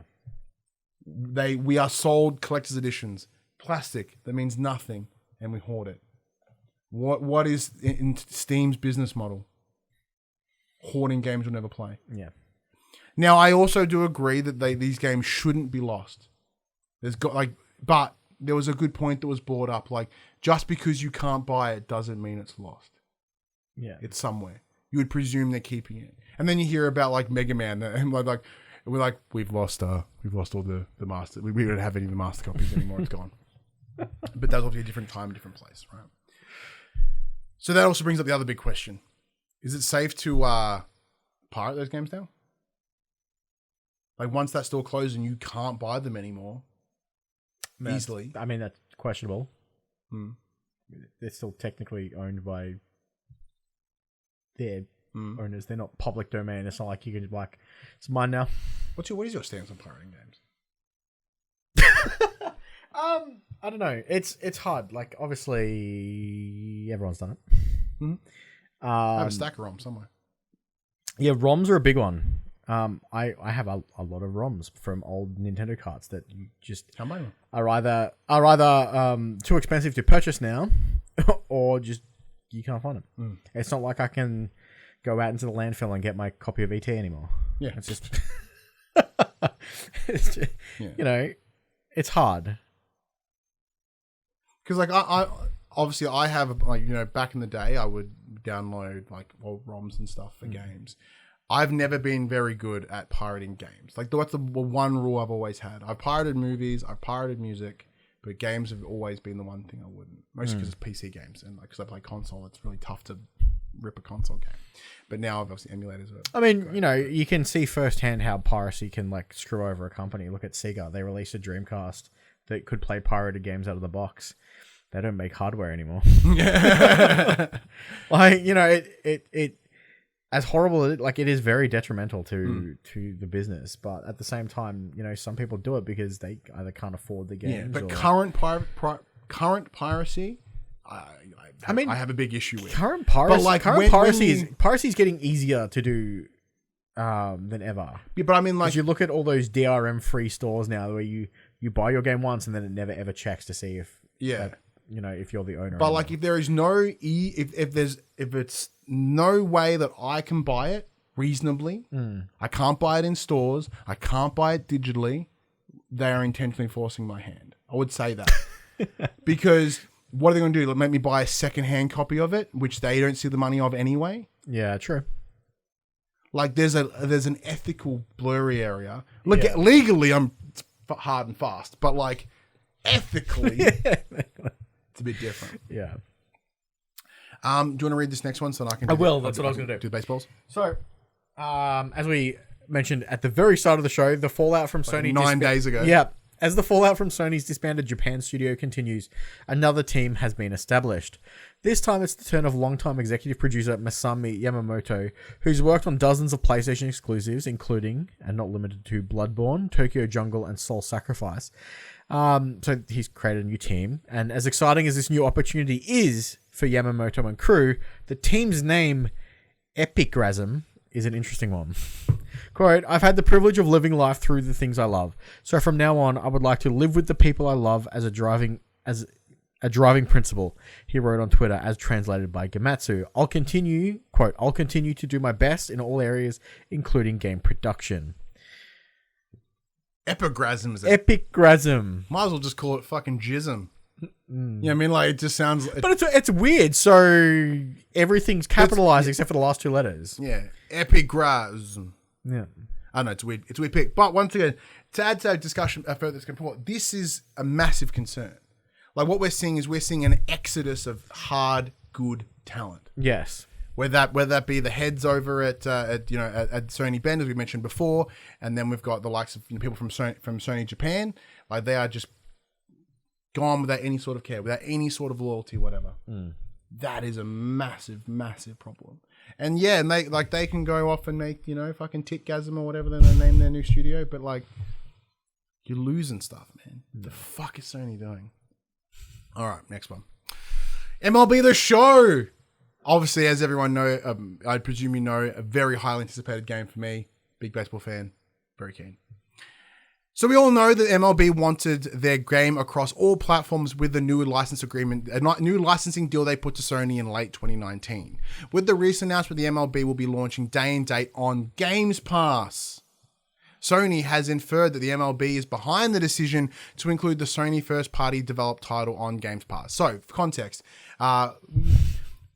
We are sold collector's editions. Plastic, that means nothing, and we hoard it. What is in Steam's business model? Hoarding games we'll never play. Yeah. Now, I also do agree that these games shouldn't be lost. But there was a good point that was brought up. Like, just because you can't buy it doesn't mean it's lost. Yeah. It's somewhere. You would presume they're keeping it. And then you hear about like Mega Man, and we've lost all the master. We don't have any of the master copies anymore. It's gone. But that's obviously a different time, a different place, right? So that also brings up the other big question: is it safe to pirate those games now? Like once that store closes and you can't buy them anymore easily. I mean, that's questionable. They're still technically owned by their owners. They're not public domain. It's not like you can just like, it's mine now. What is your stance on pirating games? I don't know. It's hard. Like obviously everyone's done it. Mm-hmm. I have a stack of ROMs somewhere. Yeah, ROMs are a big one. I have a lot of ROMs from old Nintendo carts that you just are either too expensive to purchase now, or just you can't find them. It's not like I can go out into the landfill and get my copy of ET anymore. Yeah, it's just, it's hard. Because like I obviously I have like back in the day I would download like old ROMs and stuff for games. I've never been very good at pirating games. Like that's the one rule I've always had. I've pirated movies, I've pirated music, but games have always been the one thing I wouldn't. Mostly because it's PC games, and like because I play console, it's really tough to rip a console game. But now obviously emulators are. I mean, you can see firsthand how piracy can like screw over a company. Look at Sega; they released a Dreamcast that could play pirated games out of the box. They don't make hardware anymore. Like it as horrible as it is very detrimental to the business, but at the same time, some people do it because they either can't afford the games. Yeah, but current piracy, I have a big issue with current piracy. But like piracy is getting easier to do than ever. Yeah, but I mean, like you look at all those DRM free stores now where you buy your game once and then it never ever checks to see if if you're the owner. But like if there is if it's no way that I can buy it reasonably, I can't buy it in stores, I can't buy it digitally, they are intentionally forcing my hand. I would say that. Because what are they going to do? Make me buy a second-hand copy of it, which they don't see the money of anyway? Yeah, true. Like there's an ethical blurry area. Look, legally I'm hard and fast, but like ethically it's a bit different. Yeah. Do you want to read this next one so that I can? I will. That's what I was going to do. Do the baseballs. So, as we mentioned at the very start of the show, the fallout from Sony 9 days ago. Yeah. As the fallout from Sony's disbanded Japan studio continues, another team has been established. This time it's the turn of longtime executive producer Masami Yamamoto, who's worked on dozens of PlayStation exclusives, including, and not limited to, Bloodborne, Tokyo Jungle, and Soul Sacrifice. So he's created a new team, and as exciting as this new opportunity is for Yamamoto and crew, the team's name, Epicrasm, is an interesting one. Quote, I've had the privilege of living life through the things I love. So from now on, I would like to live with the people I love as a driving principle, he wrote on Twitter, as translated by Gamatsu. I'll continue to do my best in all areas, including game production. Epicrasm. Epicrasm. Might as well just call it fucking jism. You know what I mean? Like, it just sounds... But it's weird. So everything's capitalized except for the last two letters. Yeah. Epicrasm. Yeah. I know, it's weird. It's a weird pick. But once again, to add to our discussion further, this is a massive concern. Like, what we're seeing an exodus of hard, good talent. Yes. Whether that be the heads over at Sony Bend, as we mentioned before, and then we've got the likes of people from Sony Japan. Like, they are just gone without any sort of care, without any sort of loyalty, whatever. That is a massive, massive problem. And yeah, and they can go off and make, fucking Titgasm or whatever they name their new studio, but like, you're losing stuff, man. The fuck is Sony doing? All right, next one. MLB The Show. Obviously, as everyone know, I presume you know, a very highly anticipated game for me. Big baseball fan. Very keen. So we all know that MLB wanted their game across all platforms with the new license agreement, a new licensing deal they put to Sony in late 2019. With the recent announcement, the MLB will be launching day and date on Games Pass. Sony has inferred that the MLB is behind the decision to include the Sony first-party developed title on Games Pass. So, for context,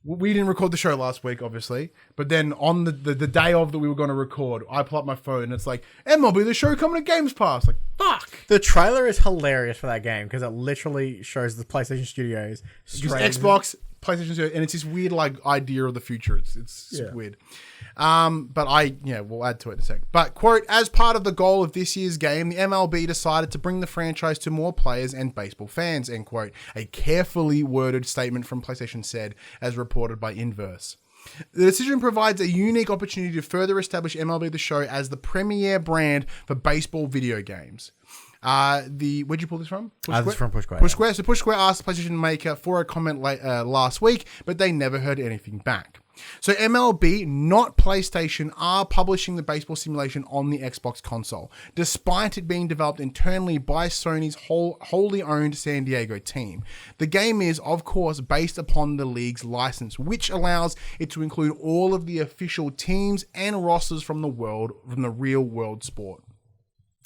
we didn't record the show last week, obviously, but then on the day of that we were going to record, I pull up my phone and it's like, MLB The Show coming to Games Pass. Like, fuck. The trailer is hilarious for that game because it literally shows the PlayStation Studios. Just Xbox, PlayStation Studios, and it's this weird like idea of the future. It's weird. But we'll add to it in a sec. But, quote, as part of the goal of this year's game, the MLB decided to bring the franchise to more players and baseball fans, end quote. A carefully worded statement from PlayStation said, as reported by Inverse. The decision provides a unique opportunity to further establish MLB The Show as the premier brand for baseball video games. Where'd you pull this from? This is from Push Square. Push Square. So Push Square asked the PlayStation maker for a comment last week, but they never heard anything back. So MLB, not PlayStation, are publishing the baseball simulation on the Xbox console, despite it being developed internally by Sony's wholly owned San Diego team. The game is, of course, based upon the league's license, which allows it to include all of the official teams and rosters from the real world sport.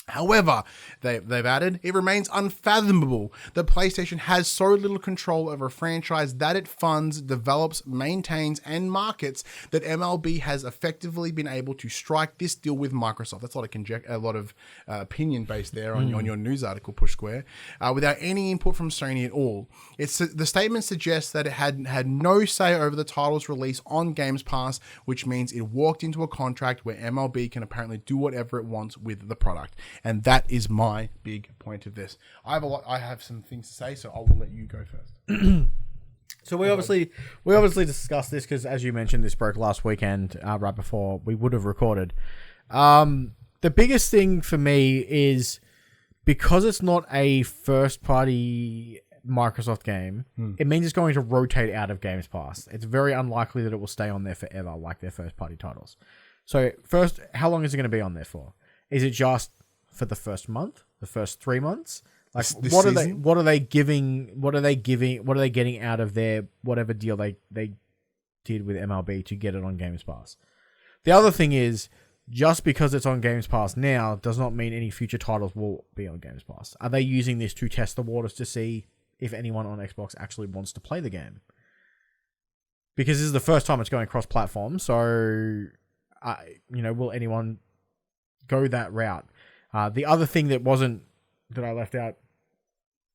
However, they've added, it remains unfathomable that PlayStation has so little control over a franchise that it funds, develops, maintains, and markets that MLB has effectively been able to strike this deal with Microsoft. That's a lot of opinion based there on your news article, Push Square, without any input from Sony at all. The statement suggests that it had no say over the title's release on Games Pass, which means it walked into a contract where MLB can apparently do whatever it wants with the product. And that is my big point of this. I have some things to say, so I will let you go first. So we obviously discussed this because, as you mentioned, this broke last weekend, right before we would have recorded. The biggest thing for me is because it's not a first-party Microsoft game, it means it's going to rotate out of Games Pass. It's very unlikely that it will stay on there forever, like their first-party titles. So first, how long is it going to be on there for? Is it just for the first month, the first 3 months? Like, what are they getting out of their whatever deal they did with MLB to get it on Games Pass? The other thing is, just because it's on Games Pass now does not mean any future titles will be on Games Pass. Are they using this to test the waters to see if anyone on Xbox actually wants to play the game? Because this is the first time it's going cross-platform, so will anyone go that route? The other thing that I left out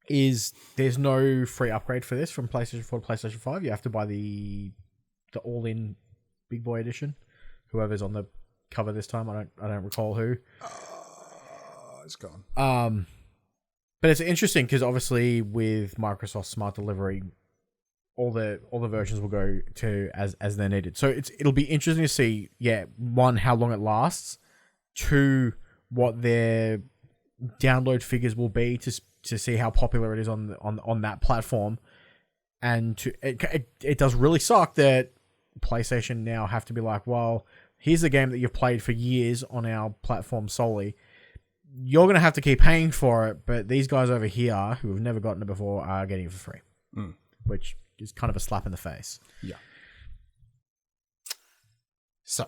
is there's no free upgrade for this from PlayStation 4 to PlayStation 5. You have to buy the all-in big boy edition, whoever's on the cover this time. I don't recall who. It's gone. But it's interesting because obviously with Microsoft Smart Delivery, all the versions will go to as they're needed. So it'll be interesting to see, one, how long it lasts, two, what their download figures will be to see how popular it is on that platform, and it does really suck that PlayStation now have to be like, well, here's a game that you've played for years on our platform solely. You're going to have to keep paying for it, but these guys over here who have never gotten it before are getting it for free, which is kind of a slap in the face. Yeah. So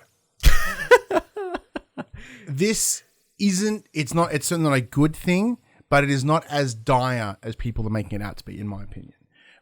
this it's certainly not a good thing, but it is not as dire as people are making it out to be, in my opinion.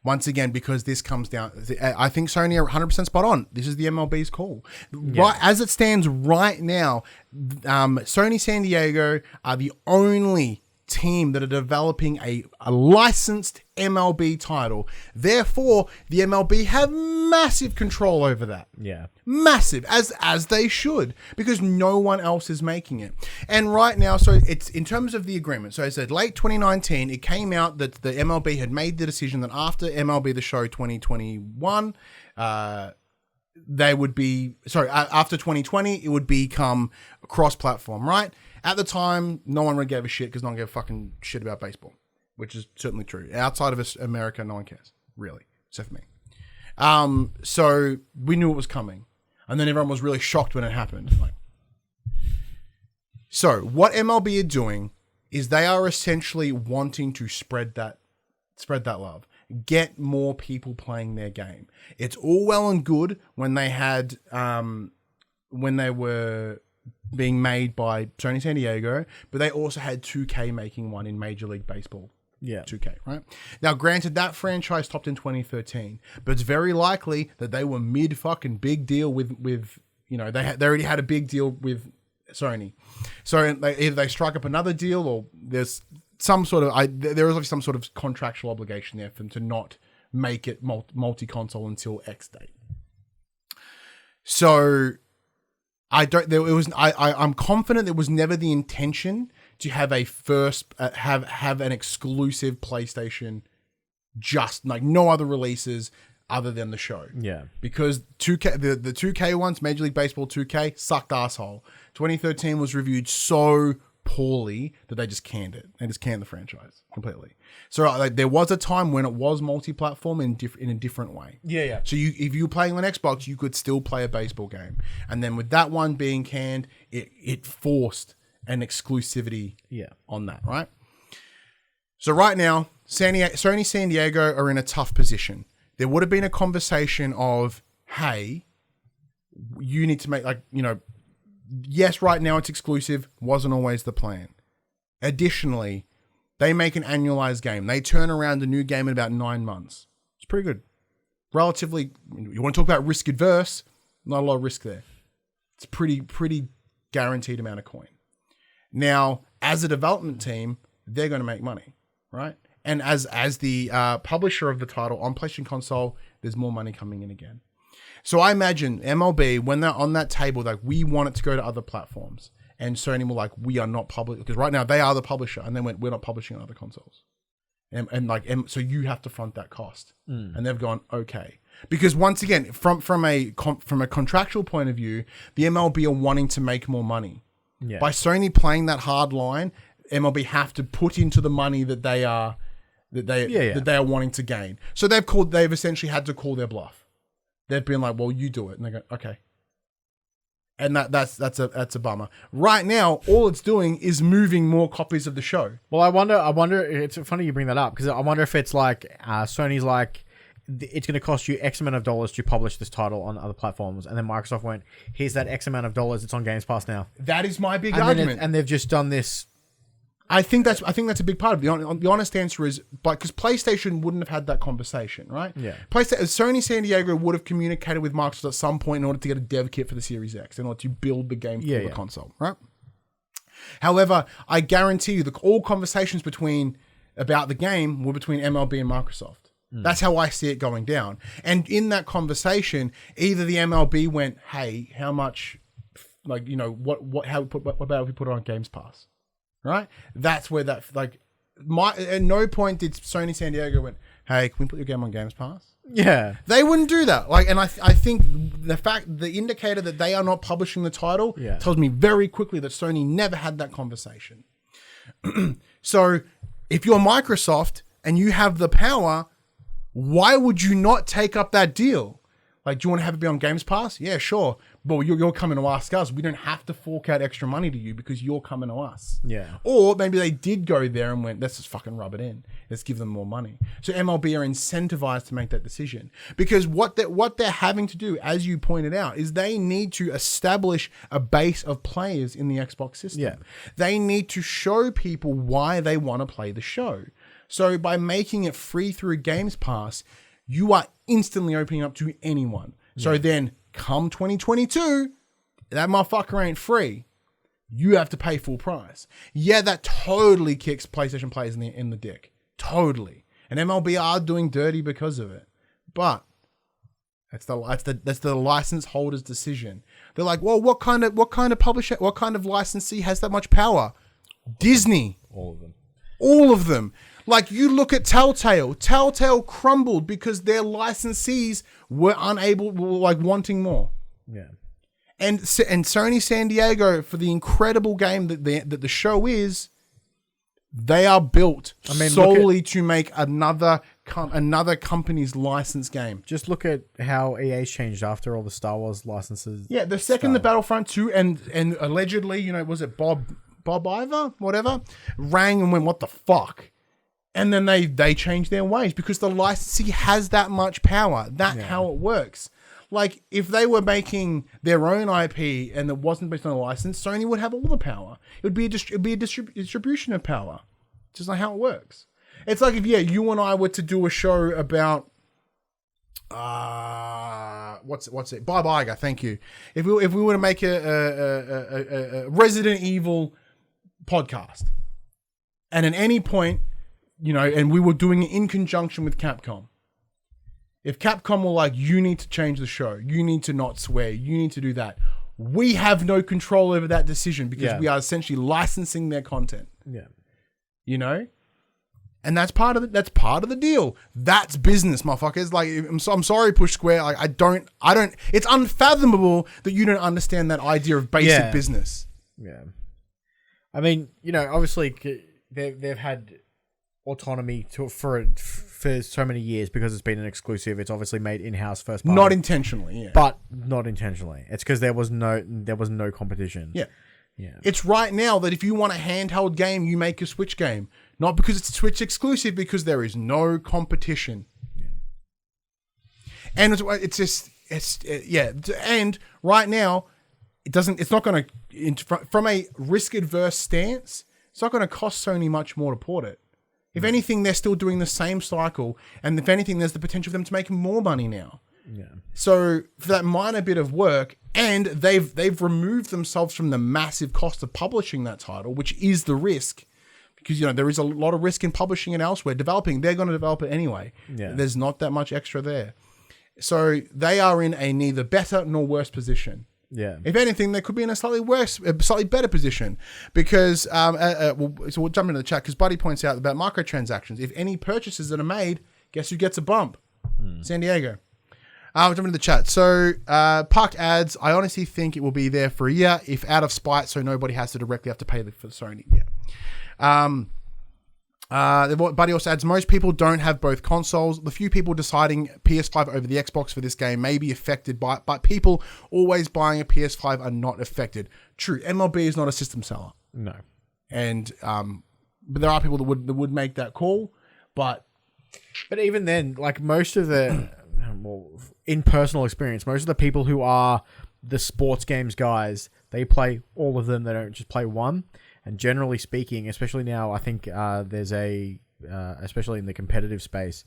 Once again, because this comes down, I think Sony are 100% spot on. This is the MLB's call. Yeah. Right, as it stands right now, Sony San Diego are the only team that are developing a licensed MLB title. Therefore, the MLB have massive control over that. Yeah. Massive, as they should, because no one else is making it. And right now, so it's in terms of the agreement. So I said late 2019, it came out that the MLB had made the decision that after MLB The Show 2021, they would be, after 2020, it would become cross-platform, right? At the time, no one really gave a shit because no one gave a fucking shit about baseball, which is certainly true. Outside of America, no one cares, really, except for me. So we knew it was coming, and then everyone was really shocked when it happened. So what MLB are doing is they are essentially wanting to spread that love, get more people playing their game. It's all well and good when they had when they were being made by Sony San Diego, but they also had 2K making one in Major League Baseball. Yeah. 2K, right? Now, granted, that franchise stopped in 2013, but it's very likely that they were mid fucking big deal with they already had a big deal with Sony. So either they strike up another deal, or there's some sort of there is obviously some sort of contractual obligation there for them to not make it multi-console until X date. So I'm confident there was never the intention to have a have an exclusive PlayStation, just like no other releases other than the show. Yeah. Because 2K the 2K ones, Major League Baseball 2K, sucked asshole. 2013 was reviewed so poorly that they just canned it. They just canned the franchise completely. So there was a time when it was multi-platform in a different way. Yeah. So if you were playing on Xbox, you could still play a baseball game. And then with that one being canned, it forced an exclusivity on that, right? So right now, Sony San Diego are in a tough position. There would have been a conversation of, hey, you need to make yes, right now it's exclusive, wasn't always the plan. Additionally, they make an annualized game. They turn around a new game in about 9 months. It's pretty good. Relatively, you want to talk about risk adverse, not a lot of risk there. It's pretty guaranteed amount of coin. Now, as a development team, they're going to make money, right? And as the publisher of the title on PlayStation console, there's more money coming in again. So I imagine MLB, when they're on that table, like, we want it to go to other platforms. And Sony were like, we are not public, because right now they are the publisher, and they went, we're not publishing on other consoles. And so you have to front that cost. And they've gone, okay. Because once again, from a contractual point of view, the MLB are wanting to make more money. Yeah. By Sony playing that hard line, MLB have to put into the money that they are wanting to gain. So they've essentially had to call their bluff. They've been like, well, you do it. And they go, okay. And that's a bummer. Right now, all it's doing is moving more copies of the show. Well, I wonder, it's funny you bring that up, because I wonder if it's like, Sony's like, it's going to cost you X amount of dollars to publish this title on other platforms. And then Microsoft went, here's that X amount of dollars, it's on Games Pass now. That is my big argument. And they've just done this. I think that's a big part of it. The honest answer is, because PlayStation wouldn't have had that conversation, right? Yeah. Sony San Diego would have communicated with Microsoft at some point in order to get a dev kit for the Series X, in order to build the game for the console, right? However, I guarantee you all conversations about the game were between MLB and Microsoft. That's how I see it going down. And in that conversation, either the MLB went, hey, how much like, you know, what about if we put it on Games Pass, right? That's where that, like, at no point did Sony San Diego went, hey, can we put your game on Games Pass? Yeah. They wouldn't do that. Like, and I think the indicator that they are not publishing the title tells me very quickly that Sony never had that conversation. So if you're Microsoft and you have the power, why would you not take up that deal? Like, do you want to have it be on Games Pass? Yeah, sure. But you're coming to ask us. We don't have to fork out extra money to you because you're coming to us. Yeah. Or maybe they did go there and went, let's just fucking rub it in. Let's give them more money. So MLB are incentivized to make that decision. Because what they're having to do, as you pointed out, is they need to establish a base of players in the Xbox system. Yeah. They need to show people why they want to play the show. So by making it free through Games Pass, you are instantly opening up to anyone. So then come 2022, that motherfucker ain't free. You have to pay full price. Yeah, that totally kicks PlayStation players in the dick. Totally. And MLB are doing dirty because of it. But that's the license holder's decision. They're like, well, what kind of publisher, what kind of licensee has that much power? Disney. All of them. All of them. Like, you look at Telltale. Telltale crumbled because their licensees were wanting more. Yeah. And Sony San Diego, for the incredible game that the show is, they are built solely to make another company's licensed game. Just look at how EA's changed after all the Star Wars licenses. Yeah, the second the Battlefront 2 and allegedly, you know, was it Bob Iver, whatever, rang and went, what the fuck? And then they changed their ways because the licensee has that much power. That's how it works. Like, if they were making their own IP and it wasn't based on a license, Sony would have all the power. It would be a distribution of power. Just like how it works. It's like if, you and I were to do a show about, what's it? Bob Iger, thank you. If we were to make a Resident Evil podcast, and at any point, you know, and we were doing it in conjunction with Capcom. If Capcom were like, you need to change the show, you need to not swear, you need to do that, we have no control over that decision because we are essentially licensing their content. Yeah. You know? And that's part of the deal. That's business, motherfuckers. Like, I'm sorry, Push Square. Like, I don't. It's unfathomable that you don't understand that idea of basic business. Yeah. I mean, you know, obviously they've had autonomy for so many years because it's been an exclusive. It's obviously made in-house first party. Not intentionally, but not intentionally. It's because there was no competition. Yeah. It's right now that if you want a handheld game, you make a Switch game, not because it's Switch exclusive, because there is no competition. And and right now it's not going to, from a risk adverse stance, it's not going to cost Sony much more to port it. If anything, they're still doing the same cycle, and if anything, there's the potential for them to make more money now. Yeah. So for that minor bit of work, and they've removed themselves from the massive cost of publishing that title, which is the risk, because you know there is a lot of risk in publishing it elsewhere. Developing, they're going to develop it anyway. Yeah. There's not that much extra there, so they are in a neither better nor worse position. Yeah. If anything, they could be in a slightly better position because, so we'll jump into the chat because Buddy points out about microtransactions. If any purchases that are made, guess who gets a bump? San Diego. We'll jump into the chat. So, Puck adds, I honestly think it will be there for a year, if out of spite, so nobody has to directly have to pay for Sony. Yeah. Buddy also adds, most people don't have both consoles. The few people deciding PS5 over the Xbox for this game may be affected by it, but people always buying a PS5 are not affected. True, MLB is not a system seller. No. And but there are people that would make that call, but even then, like most of the in personal experience, most of the people who are the sports games guys, they play all of them. They don't just play one. And generally speaking, especially now, I think there's especially in the competitive space,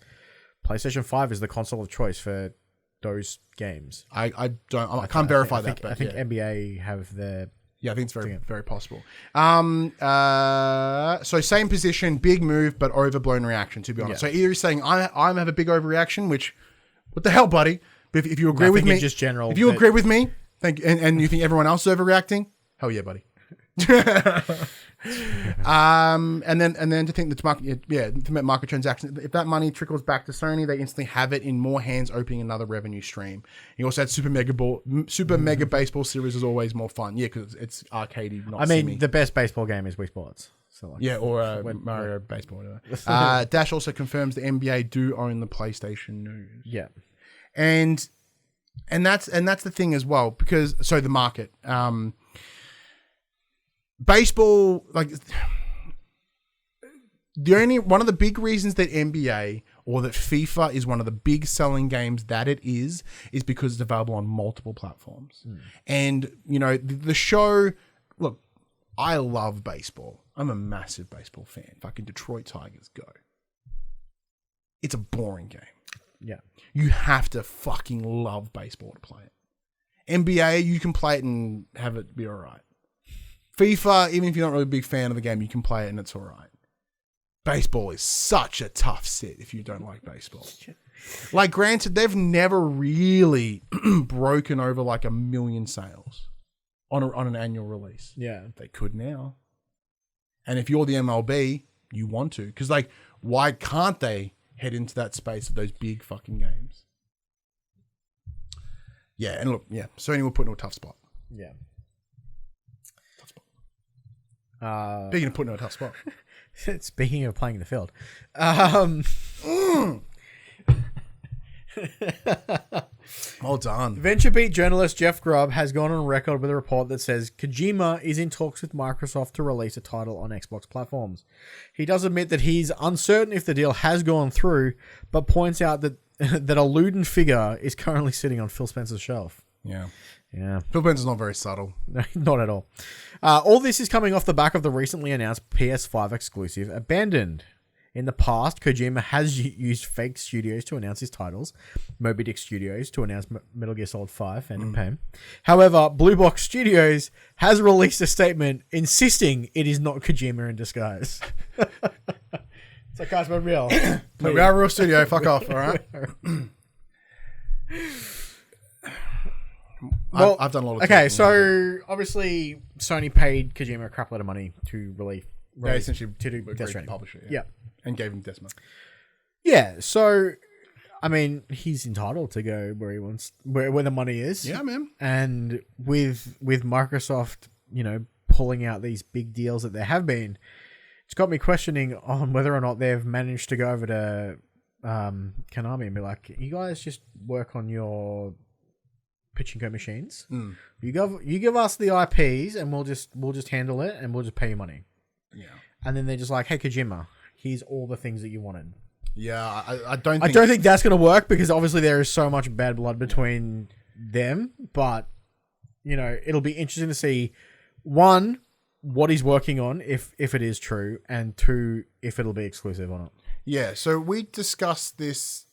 PlayStation 5 is the console of choice for those games. I can't verify that. I think NBA have their... Yeah, I think it's very possible. So same position, big move, but overblown reaction, to be honest. Yeah. So either he's saying, I have a big overreaction, which, what the hell, buddy? But if you agree with me... Just general, if you agree with me, Thank you. And you think everyone else is overreacting? Hell yeah, buddy. And then to think that microtransactions, if that money trickles back to Sony, they instantly have it in more hands, opening another revenue stream. You also had Super Mega Baseball Series is always more fun. Yeah, because it's arcadey, not simmy. The best baseball game is Wii Sports. So Mario Baseball. Whatever. Dash also confirms the NBA do own the PlayStation News. Yeah, and that's the thing as well, because the market. Baseball, like one of the big reasons that NBA or that FIFA is one of the big selling games that it is because it's available on multiple platforms. And the show. Look, I love baseball. I'm a massive baseball fan. Fucking Detroit Tigers go. It's a boring game. Yeah, you have to fucking love baseball to play it. NBA, you can play it and have it be all right. FIFA, even if you're not really a big fan of the game, you can play it and it's all right. Baseball is such a tough sit if you don't like baseball. Like, granted, they've never really broken over like 1 million sales on an annual release. Yeah. They could now. And if you're the MLB, you want to. Because, like, why can't they head into that space of those big fucking games? Yeah, and look, Sony will put in a tough spot. Yeah. Speaking of putting in a tough spot. Speaking of playing the field. Well done. VentureBeat journalist Jeff Grubb has gone on record with a report that says Kojima is in talks with Microsoft to release a title on Xbox platforms. He does admit that he's uncertain if the deal has gone through, but points out that that a Luden figure is currently sitting on Phil Spencer's shelf. Yeah. Yeah. Phil Spencer's not very subtle. No, not at all. All this is coming off the back of the recently announced PS5 exclusive Abandoned. In the past, Kojima has used fake studios to announce his titles. Moby Dick Studios to announce Metal Gear Solid 5 and Pain. However, Blue Box Studios has released a statement insisting it is not Kojima in disguise. It's like, guys, we're real. We are a real studio. Fuck off, all right? Well, I've done a lot of okay, so obviously Sony paid Kojima a crap load of money to release essentially to do agreed Death to Stranding. publish it. Yeah. And gave him Decima. Yeah, so I mean, he's entitled to go where he wants, where the money is. Yeah, man. And with Microsoft, pulling out these big deals that there have been, it's got me questioning on whether or not they've managed to go over to Konami and be like, you guys just work on your pachinko machines. You give us the IPs and we'll just handle it and we'll just pay you money. Yeah. And then they're just like, hey, Kojima, here's all the things that you wanted. Yeah, I don't think that's going to work because obviously there is so much bad blood between them. But, it'll be interesting to see, one, what he's working on, if it is true, and two, if it'll be exclusive or not. Yeah, so we discussed this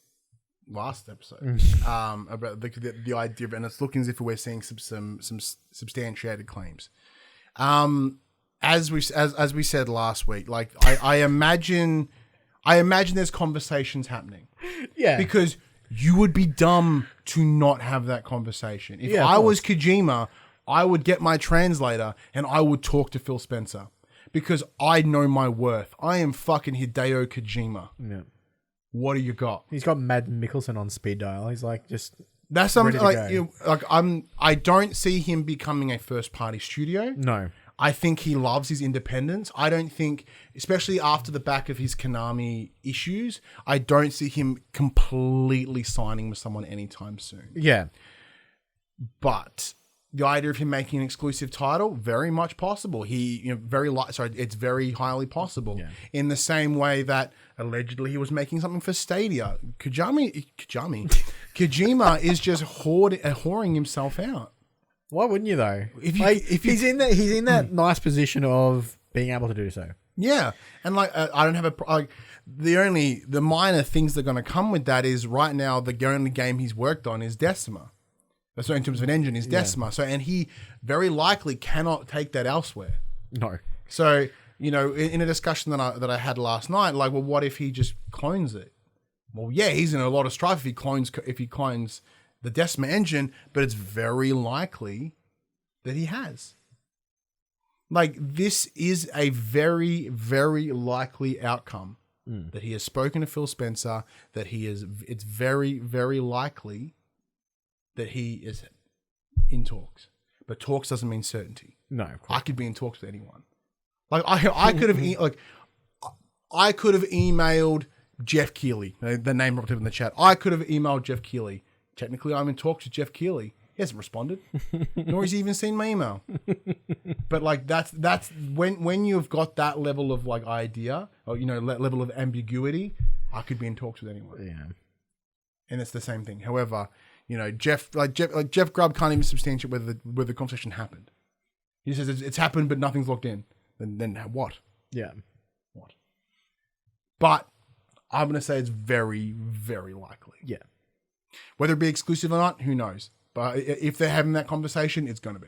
last episode about the idea of, and it's looking as if we're seeing some substantiated claims. As we said last week, like I imagine there's conversations happening. Yeah, because you would be dumb to not have that conversation. If I was Kojima, I would get my translator and I would talk to Phil Spencer because I know my worth. I am fucking Hideo Kojima. Yeah. What do you got? He's got Matt Mikkelsen on speed dial. He's like just that's something I don't see him becoming a first party studio. No. I think he loves his independence. I don't think, especially after the back of his Konami issues, I don't see him completely signing with someone anytime soon. Yeah. But the idea of him making an exclusive title, very much possible. It's very highly possible. Yeah. In the same way that allegedly he was making something for Stadia. Kojima is just whoring himself out. Why wouldn't you though? If he's in that nice position of being able to do so. Yeah, and I don't have the minor things that are going to come with that is right now the only game he's worked on is Decima. So in terms of an engine is Decima. Yeah. So and he very likely cannot take that elsewhere. No. So in a discussion that I had last night, like, well, what if he just clones it? Well, yeah, he's in a lot of strife if he clones the Decima engine, but it's very likely that he has. Like, this is a very, very likely outcome that he has spoken to Phil Spencer, that it's very, very likely that he is in talks. But talks doesn't mean certainty. No, of course. I could be in talks with anyone. Like, I could have, I could have emailed Jeff Keighley, the name dropped in the chat. I could have emailed Jeff Keighley. Technically, I'm in talks with Jeff Keighley. He hasn't responded, nor has he even seen my email. But like that's when you've got that level of like idea or level of ambiguity, I could be in talks with anyone. Yeah, and it's the same thing. However, Jeff Grubb can't even substantiate whether the conversation happened. He says it's happened, but nothing's locked in. Then what? Yeah, what? But I'm going to say it's very, very likely. Yeah. Whether it be exclusive or not, who knows? But if they're having that conversation, it's going to be.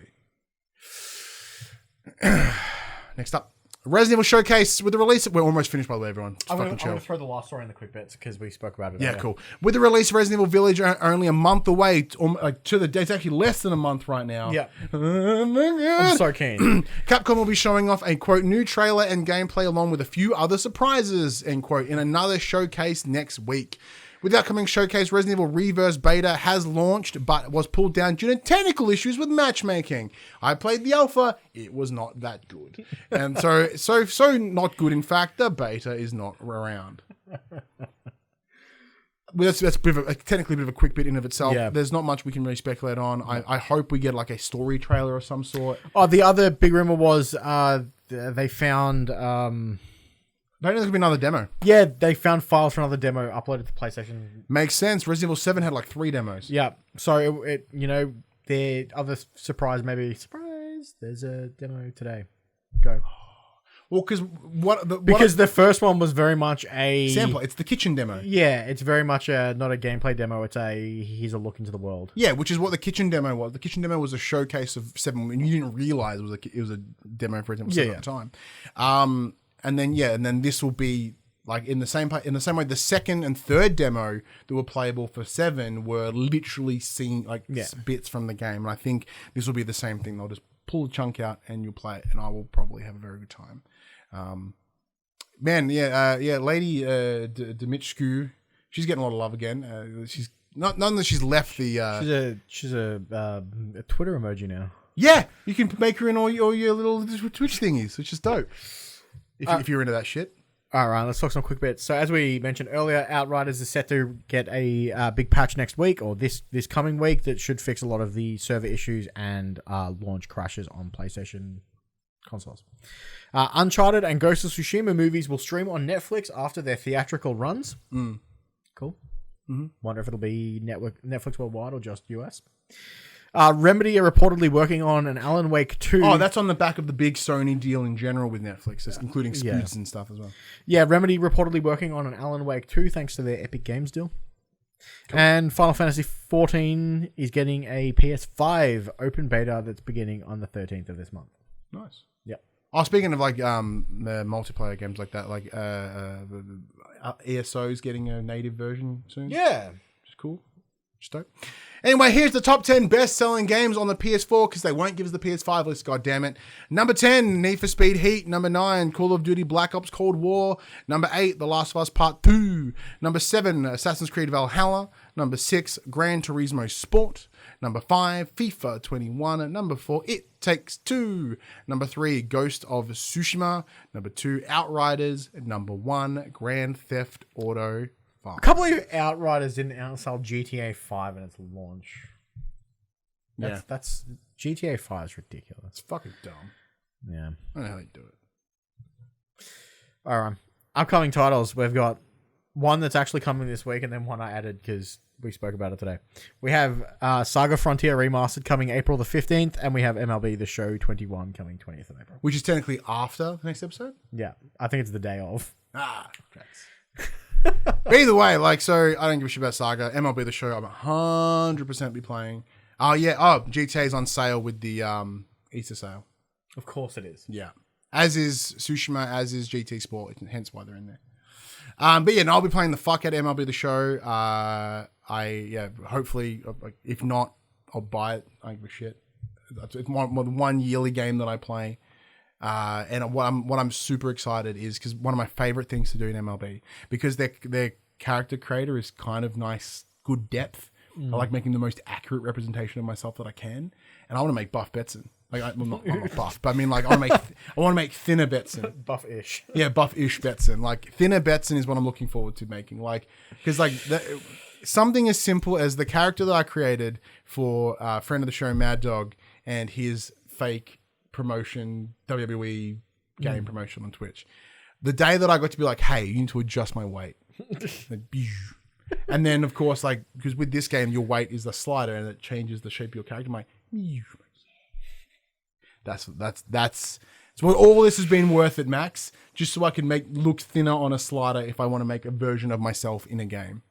Next up, Resident Evil Showcase with the release. We're almost finished, by the way, everyone. I'm going to throw the last story in the quick bits because we spoke about it. Yeah, cool. With the release of Resident Evil Village only a month away, to the date, it's actually less than a month right now. Yeah. I'm so keen. Capcom will be showing off a, quote, new trailer and gameplay along with a few other surprises, end quote, in another showcase next week. With the upcoming showcase, Resident Evil Reverse Beta has launched, but was pulled down due to technical issues with matchmaking. I played the alpha; it was not that good, and so not good. In fact, the beta is not around. Well, that's technically a bit of a quick bit in of itself. Yeah. There's not much we can really speculate on. I hope we get like a story trailer of some sort. Oh, the other big rumor was they found. I don't think there's going to be another demo. Yeah, they found files for another demo uploaded to PlayStation. Makes sense. Resident Evil 7 had like 3 demos. Yeah. So, their other surprise, there's a demo today. Go. Well, because the first one was very much a... Sampler. It's the kitchen demo. Yeah, it's very much not a gameplay demo. It's here's a look into the world. Yeah, which is what the kitchen demo was. The kitchen demo was a showcase of 7, and you didn't realize it was a demo for Resident Evil 7 at the time. And then this will be like in the same way the second and third demo that were playable for 7 were literally seen bits from the game. And I think this will be the same thing. They'll just pull a chunk out and you'll play it, and I will probably have a very good time. Lady Demitsku, she's getting a lot of love again. She's none that she's left the. She's a Twitter emoji now. Yeah, you can make her in all your little Twitch thingies, which is dope. If you're into that shit. All right, let's talk some quick bits. So as we mentioned earlier, Outriders is set to get a big patch next week or this coming week that should fix a lot of the server issues and launch crashes on PlayStation consoles. Uncharted and Ghost of Tsushima movies will stream on Netflix after their theatrical runs. Cool. Mm-hmm. Wonder if it'll be Netflix worldwide or just US. Remedy are reportedly working on an Alan Wake 2. Oh, that's on the back of the big Sony deal in general with Netflix, including Squoods and stuff as well. Yeah, Remedy reportedly working on an Alan Wake 2 thanks to their Epic Games deal. Cool. And Final Fantasy XIV is getting a PS5 open beta that's beginning on the 13th of this month. Nice. Yep. Oh, speaking of like multiplayer games like that, like ESO's getting a native version soon. Yeah. Which is cool. Just dope. Anyway, here's the top 10 best-selling games on the PS4 because they won't give us the PS5 list, goddammit. Number 10, Need for Speed Heat. Number 9, Call of Duty Black Ops Cold War. Number 8, The Last of Us Part 2. Number 7, Assassin's Creed Valhalla. Number 6, Gran Turismo Sport. Number 5, FIFA 21. Number 4, It Takes Two. Number 3, Ghost of Tsushima. Number 2, Outriders. Number 1, Grand Theft Auto 5. I can't believe Outriders didn't outsell GTA 5 in its launch. That's GTA 5 is ridiculous. It's fucking dumb. Yeah. I don't know how they do it. All right. Upcoming titles. We've got one that's actually coming this week and then one I added because we spoke about it today. We have Saga Frontier Remastered coming April the 15th, and we have MLB The Show 21 coming 20th of April. Which is technically after the next episode? Yeah. I think it's the day of. Thanks. Either way, so I don't give a shit about Saga. MLB The Show, I'm 100% be playing. GTA's on sale with the Easter sale. Of course it is. Yeah. As is Tsushima, as is GT Sport, hence why they're in there. But yeah, no, I'll be playing the fuck out of MLB The Show. Hopefully, if not, I'll buy it. I don't give a shit. It's one yearly game that I play. And what I'm super excited is because one of my favorite things to do in MLB, because their character creator is kind of nice, good depth. I like making the most accurate representation of myself that I can, and I want to make Buff Betson. I'm not buff, but I mean, like, I want to make thinner Betson. Buff-ish. Yeah, buff-ish Betson. Like, thinner Betson is what I'm looking forward to making. Like, because something as simple as the character that I created for friend of the show, Mad Dog, and his fake promotion, WWE game promotion on Twitch. The day that I got to be like, hey, you need to adjust my weight. And then, of course, like, because with this game, your weight is the slider and it changes the shape of your character. I'm like, that's what all this has been worth it, Max. Just so I can look thinner on a slider if I want to make a version of myself in a game.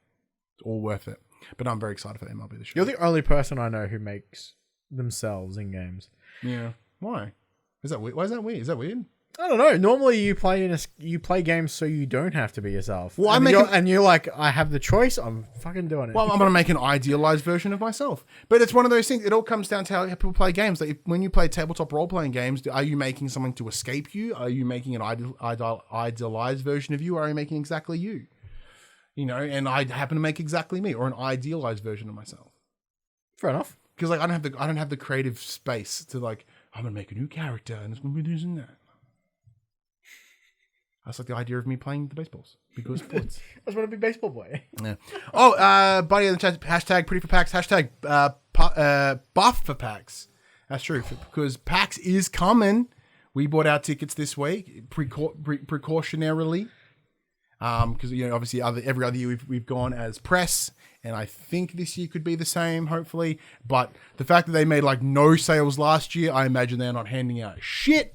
It's all worth it. But I'm very excited for MLB The Show. You're the only person I know who makes themselves in games. Yeah. Why? Is that weird? Why is that weird? Is that weird? I don't know. Normally, you play games so you don't have to be yourself. Well, you're like, I have the choice. I'm fucking doing it. Well, I'm going to make an idealized version of myself. But it's one of those things. It all comes down to how people play games. Like when you play tabletop role-playing games, are you making something to escape you? Are you making an idealized version of you? Or are you making exactly you? You know, and I happen to make exactly me, or an idealized version of myself. Fair enough. Because like I don't have the creative space to like, I'm going to make a new character and it's going to be this and that. That's like the idea of me playing the baseballs because sports. I just want to be baseball boy. Yeah. Oh, buddy in the chat, hashtag pretty for PAX, hashtag buff for PAX. That's true because PAX is coming. We bought our tickets this week precautionarily. Because you know, obviously, every other year we've gone as press, and I think this year could be the same, hopefully. But the fact that they made like no sales last year, I imagine they're not handing out shit.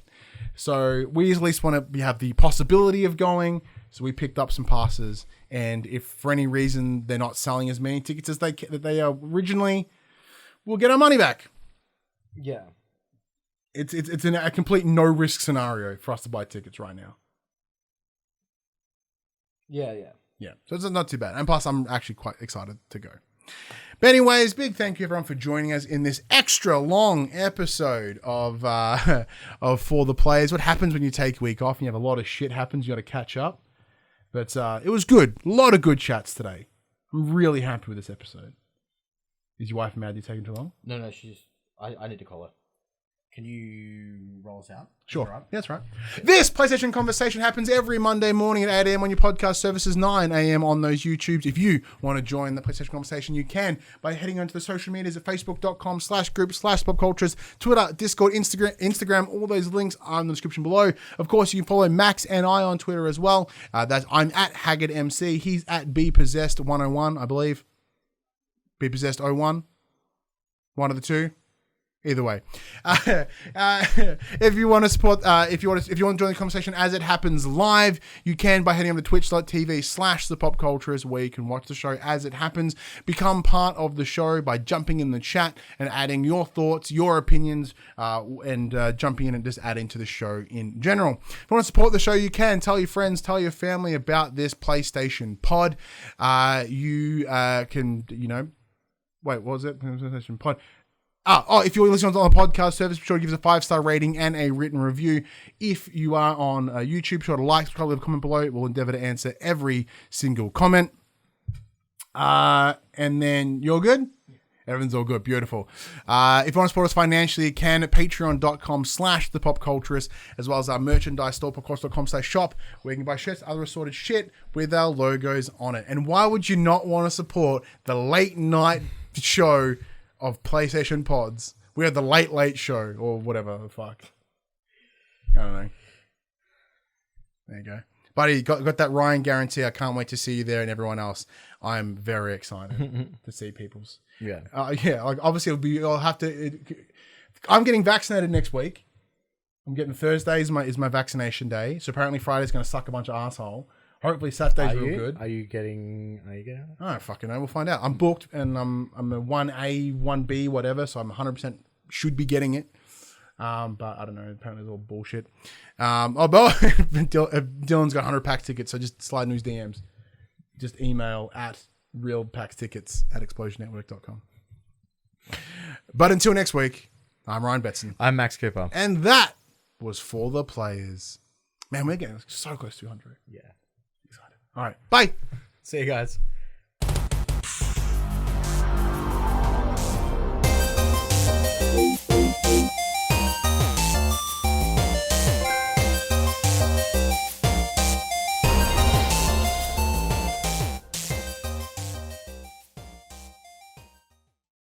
So we at least want to have the possibility of going. So we picked up some passes, and if for any reason they're not selling as many tickets as they originally, we'll get our money back. Yeah, it's a complete no risk scenario for us to buy tickets right now. Yeah. So it's not too bad. And plus, I'm actually quite excited to go. But anyways, big thank you everyone for joining us in this extra long episode of For the Players. What happens when you take a week off and you have a lot of shit happens, you got to catch up. But it was good. A lot of good chats today. I'm really happy with this episode. Is your wife mad you're taking too long? No, she's... I need to call her. Can you roll us out? Sure. Right? Yeah, that's right. This PlayStation Conversation happens every Monday morning at 8 a.m. on your podcast services, 9 a.m. on those YouTubes. If you want to join the PlayStation Conversation, you can by heading onto the social medias at facebook.com/group/popcultures, Twitter, Discord, Instagram. All those links are in the description below. Of course, you can follow Max and I on Twitter as well. I'm at HaggardMC. He's at BPossessed101, I believe. BPossessed01. One of the two. Either way, if you want to support, if you want to join the conversation as it happens live, you can by heading over to twitch.tv/thepopcultures, where you can watch the show as it happens. Become part of the show by jumping in the chat and adding your thoughts, your opinions, and jumping in and just adding to the show in general. If you want to support the show, you can tell your friends, tell your family about this PlayStation pod. You can, wait, what was it? PlayStation pod. If you're listening on the podcast service, be sure to give us a 5-star rating and a written review. If you are on YouTube, be sure to like, subscribe, leave a comment below. We'll endeavor to answer every single comment. And then you're good? Everything's all good. Beautiful. If you want to support us financially, you can at patreon.com/thepopculturist, as well as our merchandise store, popculturist.com/shop, where you can buy shirts, other assorted shit with our logos on it. And why would you not want to support the late night show of PlayStation Pods? We are the late show, or whatever the fuck. I don't know. There you go. Buddy, got that Ryan guarantee. I can't wait to see you there and everyone else. I'm very excited to see people's. Yeah. Like obviously I'll have to. I'm getting vaccinated next week. I'm getting Thursday is my vaccination day. So apparently Friday's going to suck a bunch of asshole. Hopefully Saturday's real good. Are you getting? I don't fucking know. We'll find out. I'm booked, and I'm a 1A, 1B, whatever. So I'm 100% should be getting it. But I don't know. Apparently it's all bullshit. But Dylan's got 100 PAX tickets, so just slide in his DMs. Just email at realpaxtickets@explosionnetwork.com. But until next week, I'm Ryan Betson. I'm Max Cooper. And that was For the Players. Man, we're getting so close to 100. Yeah. Excited. All right. Bye. See you guys.